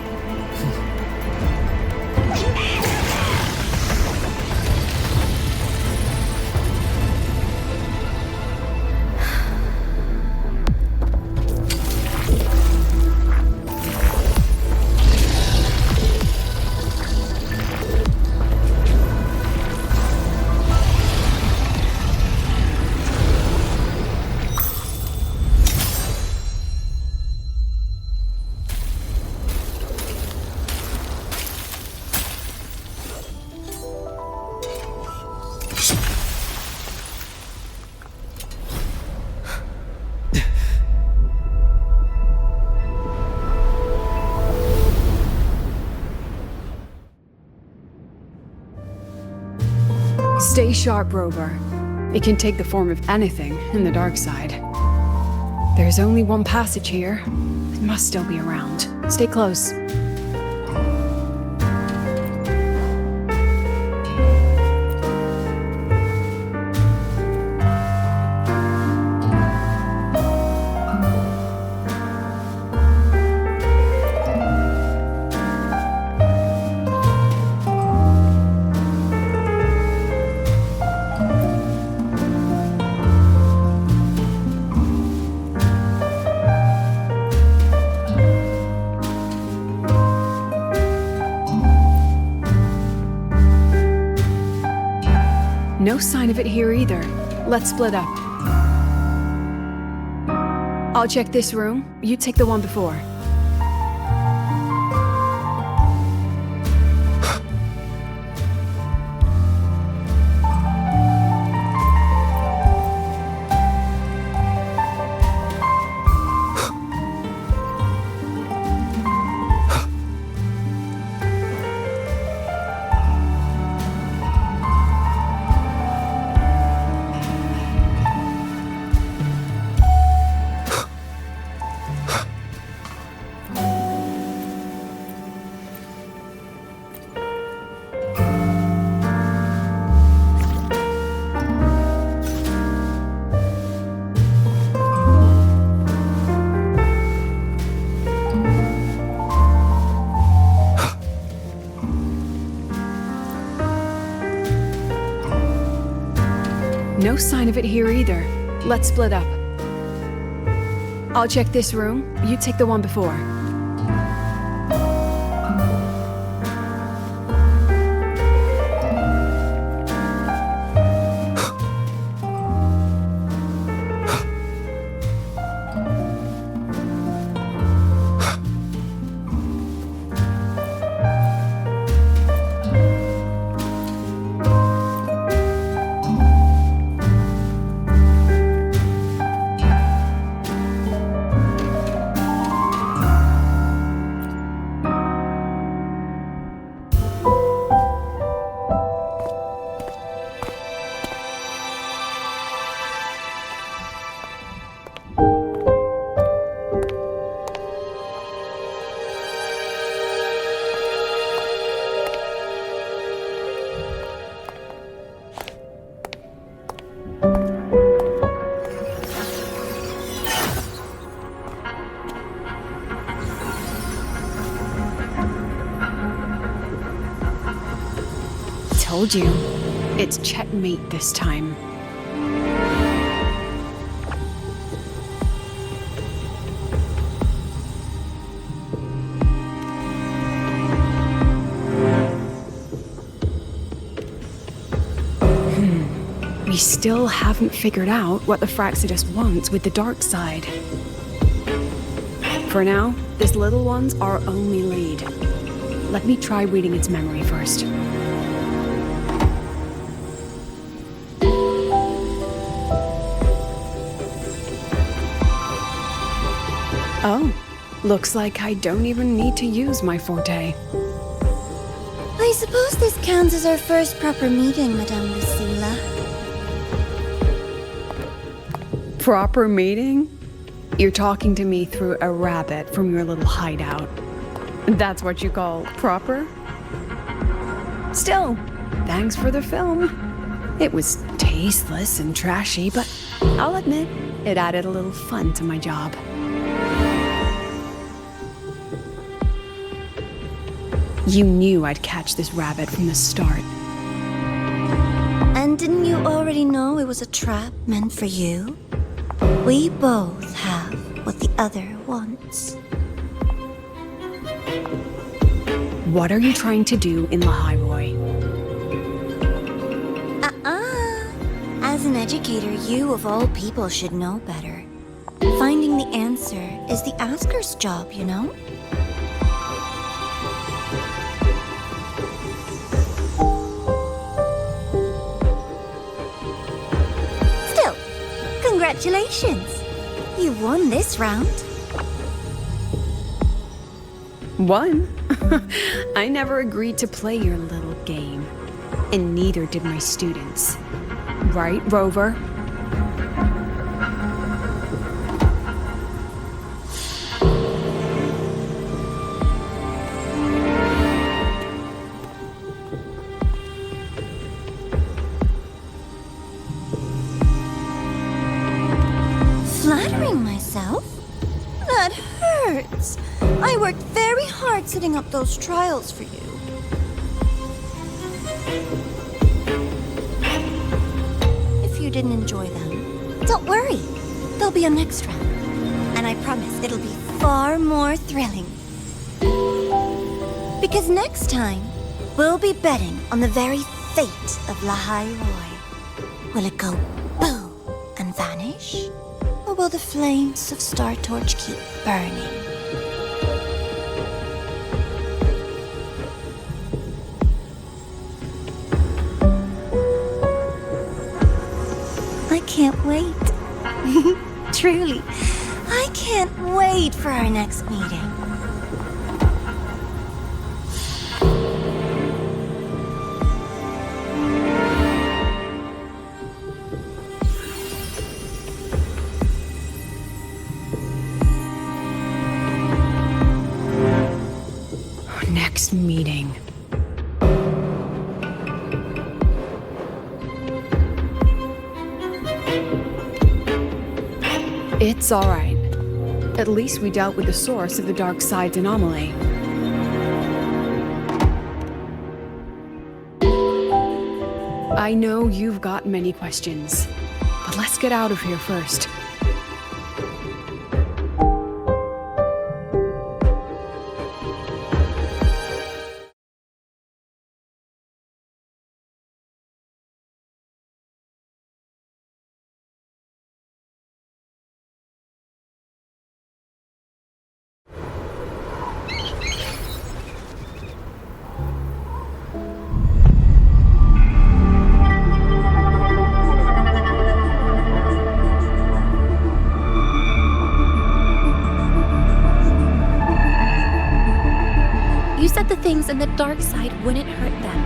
Stay sharp, Rover. It can take the form of anything in the dark side. There's only one passage here. It must still be around. Stay close. No sign of it here either. Let's split up. I'll check this room. You take the one before. No sign of it here either. Let's split up. I'll check this room. You take the one before. Told you. It's checkmate this time. We still haven't figured out what the Fraxidus wants with the dark side. For now, this little one's our only lead. Let me try reading its memory first. Oh, looks like I don't even need to use my forte. I suppose this counts as our first proper meeting, Madame Lucilla. Proper meeting? You're talking to me through a rabbit from your little hideout. That's what you call proper? Still, thanks for the film. It was tasteless and trashy, but I'll admit, it added a little fun to my job. You knew I'd catch this rabbit from the start. And didn't you already know it was a trap meant for you? We both have what the other wants. What are you trying to do in Lahairoi? As an educator, you of all people should know better. Finding the answer is the asker's job, you know? Still, congratulations! You won this round. Won? I never agreed to play your little game. And neither did my students. Right, Rover? Flattering myself? That hurts. I worked very hard setting up those trials for you. If you didn't enjoy them, don't worry. There'll be a next round. And I promise it'll be far more thrilling. Because next time, we'll be betting on the very fate of Lahai Roy. Will it go boo and vanish? Or will the flames of Star Torch keep burning? I can't wait. Truly, I can't wait for our next meeting. Next meeting. It's all right. At least we dealt with the source of the dark side's anomaly. I know you've got many questions, but let's get out of here first. You said the things in the dark side wouldn't hurt them.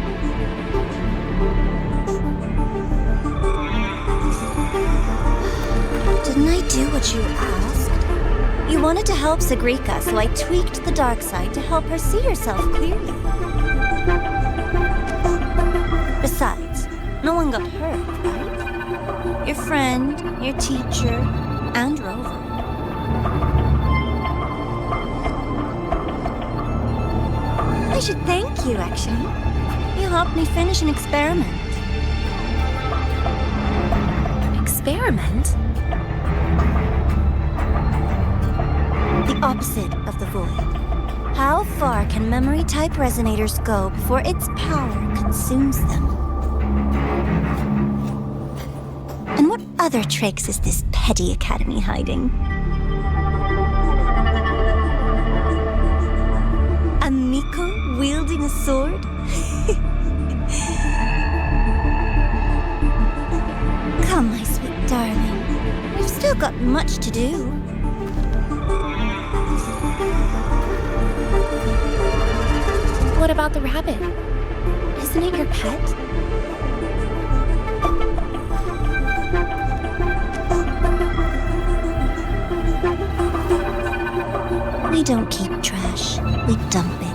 Didn't I do what you asked? You wanted to help Sagrika, so I tweaked the dark side to help her see herself clearly. Besides, no one got hurt, right? Your friend, your teacher, and Rover. I should thank you, actually. You helped me finish an experiment. Experiment? The opposite of the void. How far can memory-type resonators go before its power consumes them? And what other tricks is this petty academy hiding? A Miko wielding a sword? Come, my sweet darling. We've still got much to do. What about the rabbit? Isn't it your pet? We don't keep trash. We dump it.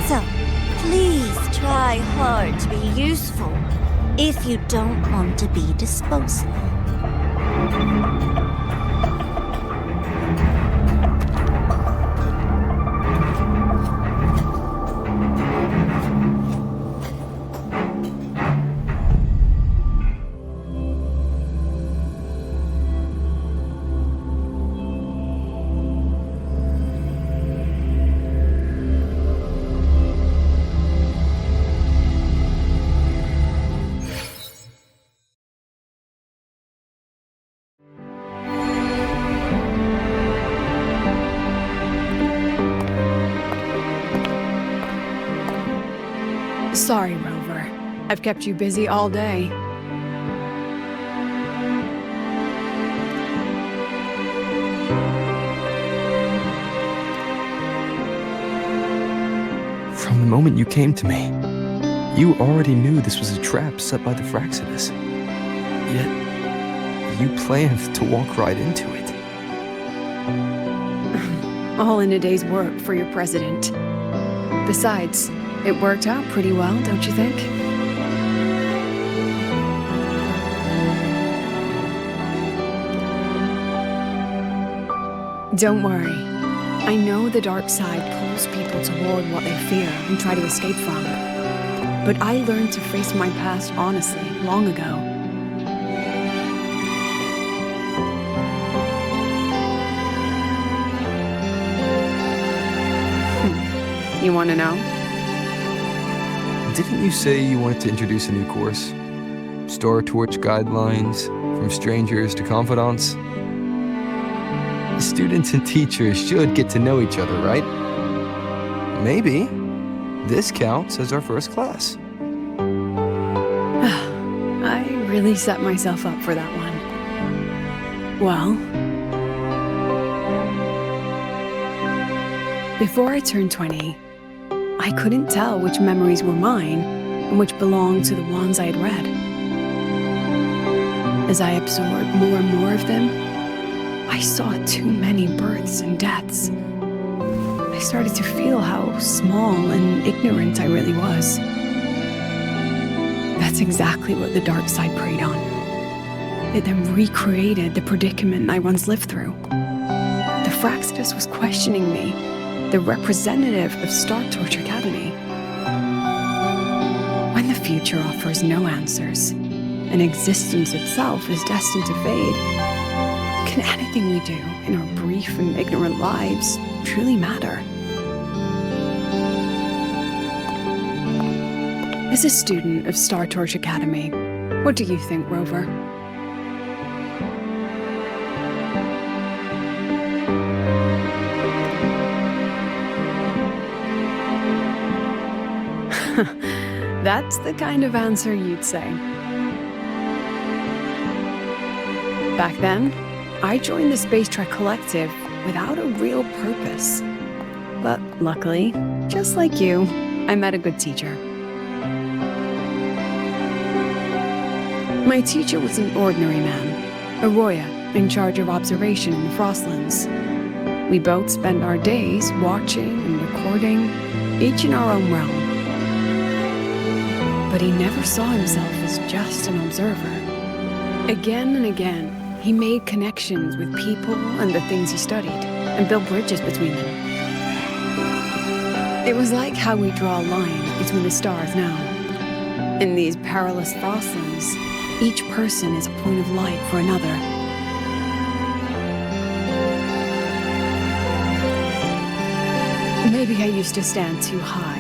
So, please try hard to be useful if you don't want to be disposable. Sorry, Rover. I've kept you busy all day. moment you came to me, you already knew this was a trap set by the Fraxidus. Yet, you planned to walk right into it. All in a day's work for your president. Besides, it worked out pretty well, don't you think? Don't worry. I know the dark side pulls people toward what they fear and try to escape from. But I learned to face my past honestly long ago. You want to know? Didn't you say you wanted to introduce a new course? Star Torch guidelines, from strangers to confidants? Students and teachers should get to know each other, right? Maybe this counts as our first class. I really set myself up for that one. Well, before I turned 20, I couldn't tell which memories were mine and which belonged to the ones I had read. As I absorbed more and more of them, I saw too many births and deaths. I started to feel how small and ignorant I really was. That's exactly what the dark side preyed on. It then recreated the predicament I once lived through. The Fraxidus was questioning me, the representative of Star Torch Academy. When the future offers no answers, and existence itself is destined to fade, can anything we do in our brief and ignorant lives truly matter? As a student of Star Torch Academy, what do you think, Rover? That's the kind of answer you'd say. Back then, I joined the Space Trek Collective without a real purpose. But luckily, just like you, I met a good teacher. My teacher was an ordinary man, Arroya, in charge of observation in the Frostlands. We both spent our days watching and recording, each in our own realm. But he never saw himself as just an observer. Again and again, he made connections with people and the things he studied, and built bridges between them. It was like how we draw a line between the stars now. In these perilous Frostlands, each person is a point of light for another. Maybe I used to stand too high,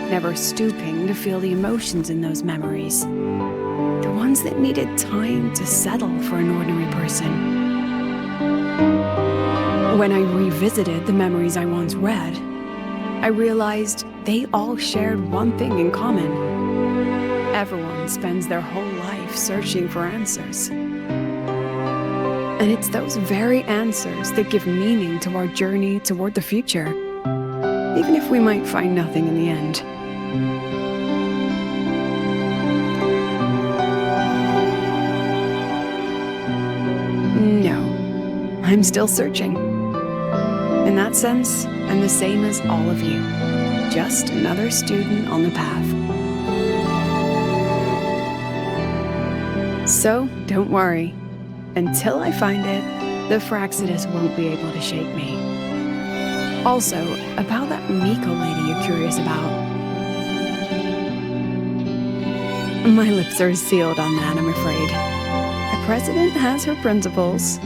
never stooping to feel the emotions in those memories. The ones that needed time to settle for an ordinary person. When I revisited the memories I once read, I realized they all shared one thing in common. Everyone spends their whole life searching for answers. And it's those very answers that give meaning to our journey toward the future, even if we might find nothing in the end. No, I'm still searching. In that sense, I'm the same as all of you, just another student on the path. So, don't worry. Until I find it, the Fraxidus won't be able to shake me. Also, about that Miko lady you're curious about. My lips are sealed on that, I'm afraid. A president has her principles,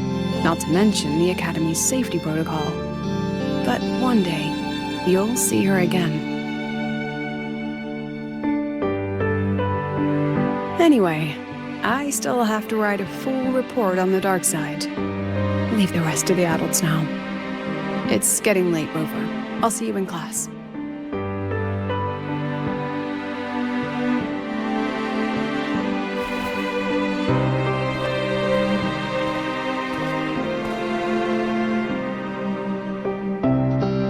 not to mention the Academy's safety protocol. But one day, you'll see her again. Anyway, I still have to write a full report on the dark side. Leave the rest to the adults now. It's getting late, Rover. I'll see you in class.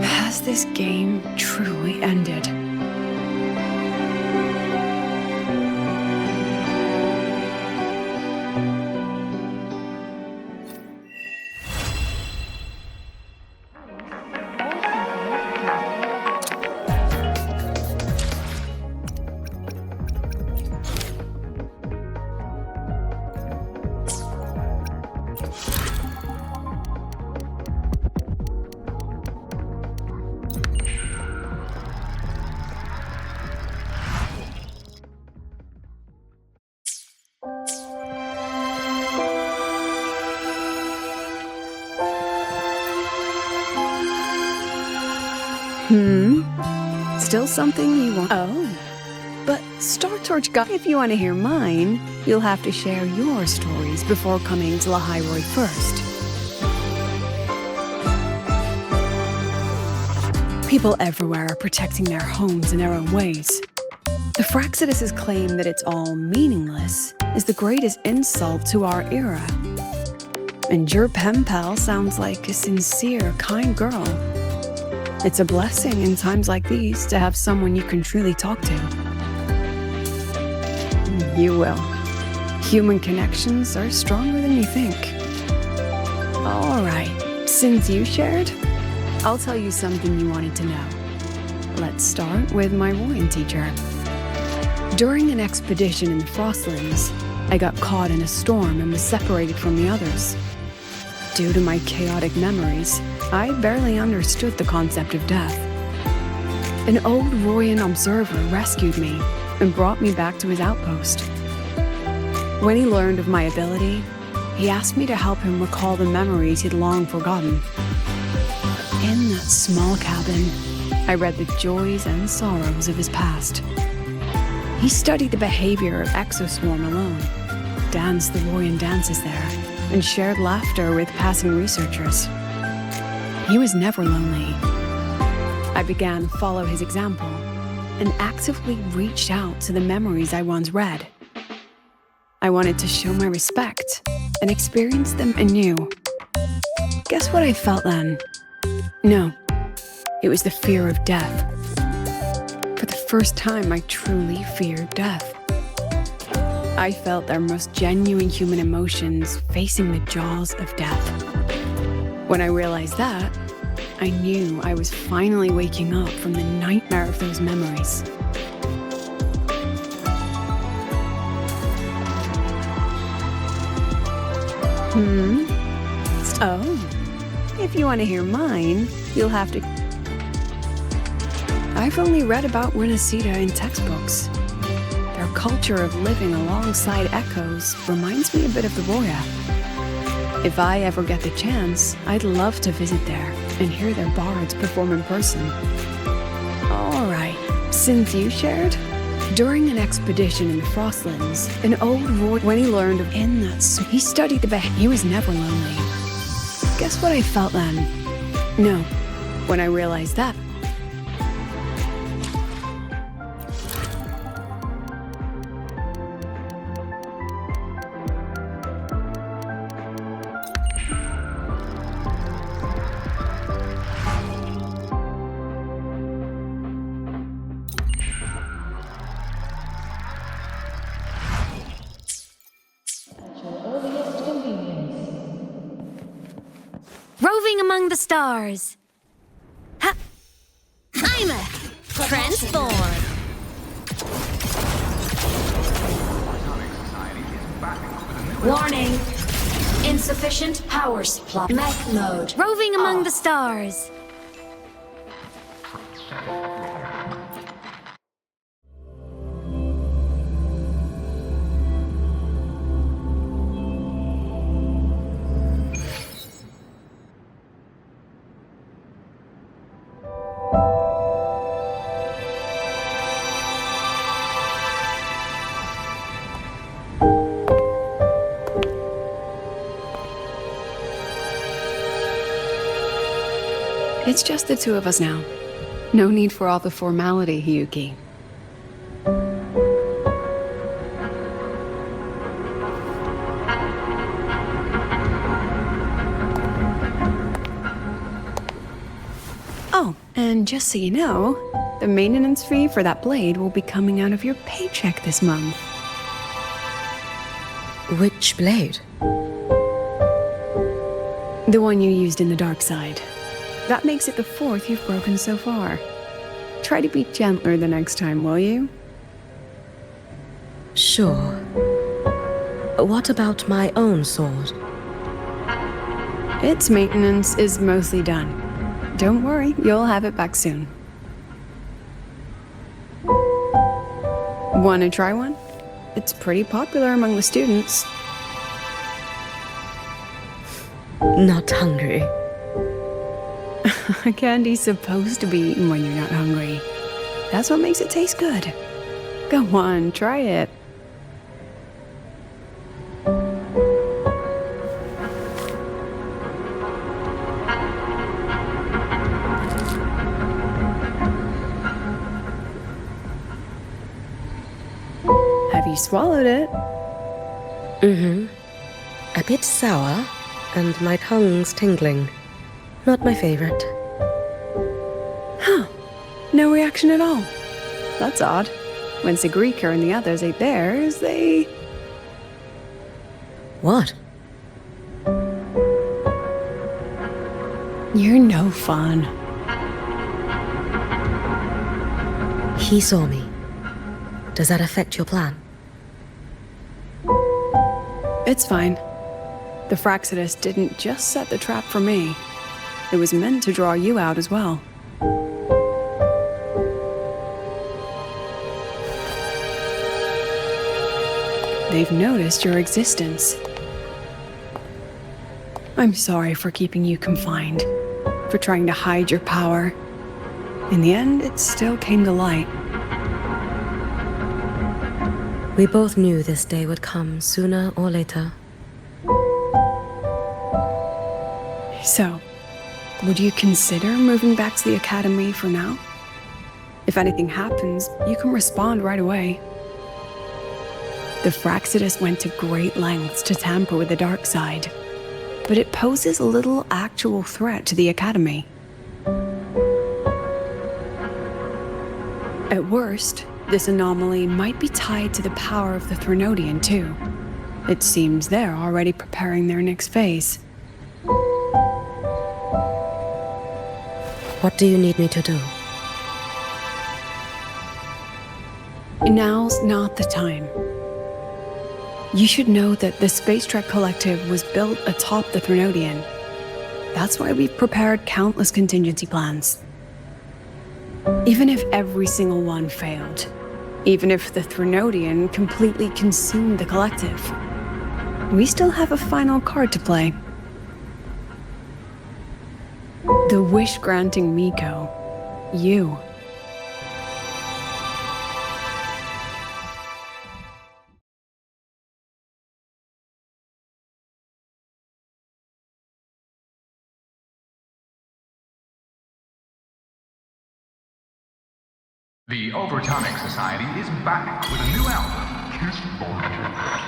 Has this game truly ended? Still something you want? Oh. But Star Torch got. If you want to hear mine, you'll have to share your stories before coming to Lahairoi first. People everywhere are protecting their homes in their own ways. The Fraxidus' claim that it's all meaningless is the greatest insult to our era. And your pen pal sounds like a sincere, kind girl. It's a blessing in times like these to have someone you can truly talk to. You will. Human connections are stronger than you think. All right, since you shared, I'll tell you something you wanted to know. Let's start with my Royan teacher. During an expedition in the Frostlands, I got caught in a storm and was separated from the others. Due to my chaotic memories, I barely understood the concept of death. An old Royan observer rescued me and brought me back to his outpost. When he learned of my ability, he asked me to help him recall the memories he'd long forgotten. In that small cabin, I read the joys and sorrows of his past. He studied the behavior of Exoswarm alone, danced the Royan dances there, and shared laughter with passing researchers. He was never lonely. I began to follow his example and actively reached out to the memories I once read. I wanted to show my respect and experience them anew. Guess what I felt then? No, it was the fear of death. For the first time, I truly feared death. I felt their most genuine human emotions facing the jaws of death. When I realized that, I knew I was finally waking up from the nightmare of those memories. Oh, if you want to hear mine, you'll have to... I've only read about Renacida in textbooks. Their culture of living alongside echoes reminds me a bit of the Roya. If I ever get the chance, I'd love to visit there and hear their bards perform in person. All right, since you shared, during an expedition in the Frostlands, an old Roy, when he learned of he studied the he was never lonely. Guess what I felt then? No, when I realized that. Roving among the stars. Ha! I'm a transform. Warning. Insufficient power supply. Mech mode. Roving among the stars. It's just the two of us now. No need for all the formality, Hiyuki. Oh, and just so you know, the maintenance fee for that blade will be coming out of your paycheck this month. Which blade? The one you used in the dark side. That makes it the fourth you've broken so far. Try to be gentler the next time, will you? Sure. What about my own sword? Its maintenance is mostly done. Don't worry, you'll have it back soon. Wanna try one? It's pretty popular among the students. Not hungry. Candy's supposed to be eaten when you're not hungry. That's what makes it taste good. Go on, try it. Have you swallowed it? Mm-hmm. A bit sour, and my tongue's tingling. Not my favorite. Huh. No reaction at all. That's odd. When Sigrika and the others ate theirs, they... What? You're no fun. He saw me. Does that affect your plan? It's fine. The Fraxidus didn't just set the trap for me. It was meant to draw you out as well. They've noticed your existence. I'm sorry for keeping you confined, for trying to hide your power. In the end, it still came to light. We both knew this day would come sooner or later. So, would you consider moving back to the Academy for now? If anything happens, you can respond right away. The Fraxidus went to great lengths to tamper with the dark side, but it poses a little actual threat to the Academy. At worst, this anomaly might be tied to the power of the Threnodian, too. It seems they're already preparing their next phase. What do you need me to do? Now's not the time. You should know that the Space Trek Collective was built atop the Threnodian. That's why we've prepared countless contingency plans. Even if every single one failed, even if the Threnodian completely consumed the Collective, we still have a final card to play. The wish-granting Miko. You. The Overtonic Society is back with a new album, Kiss Fortune.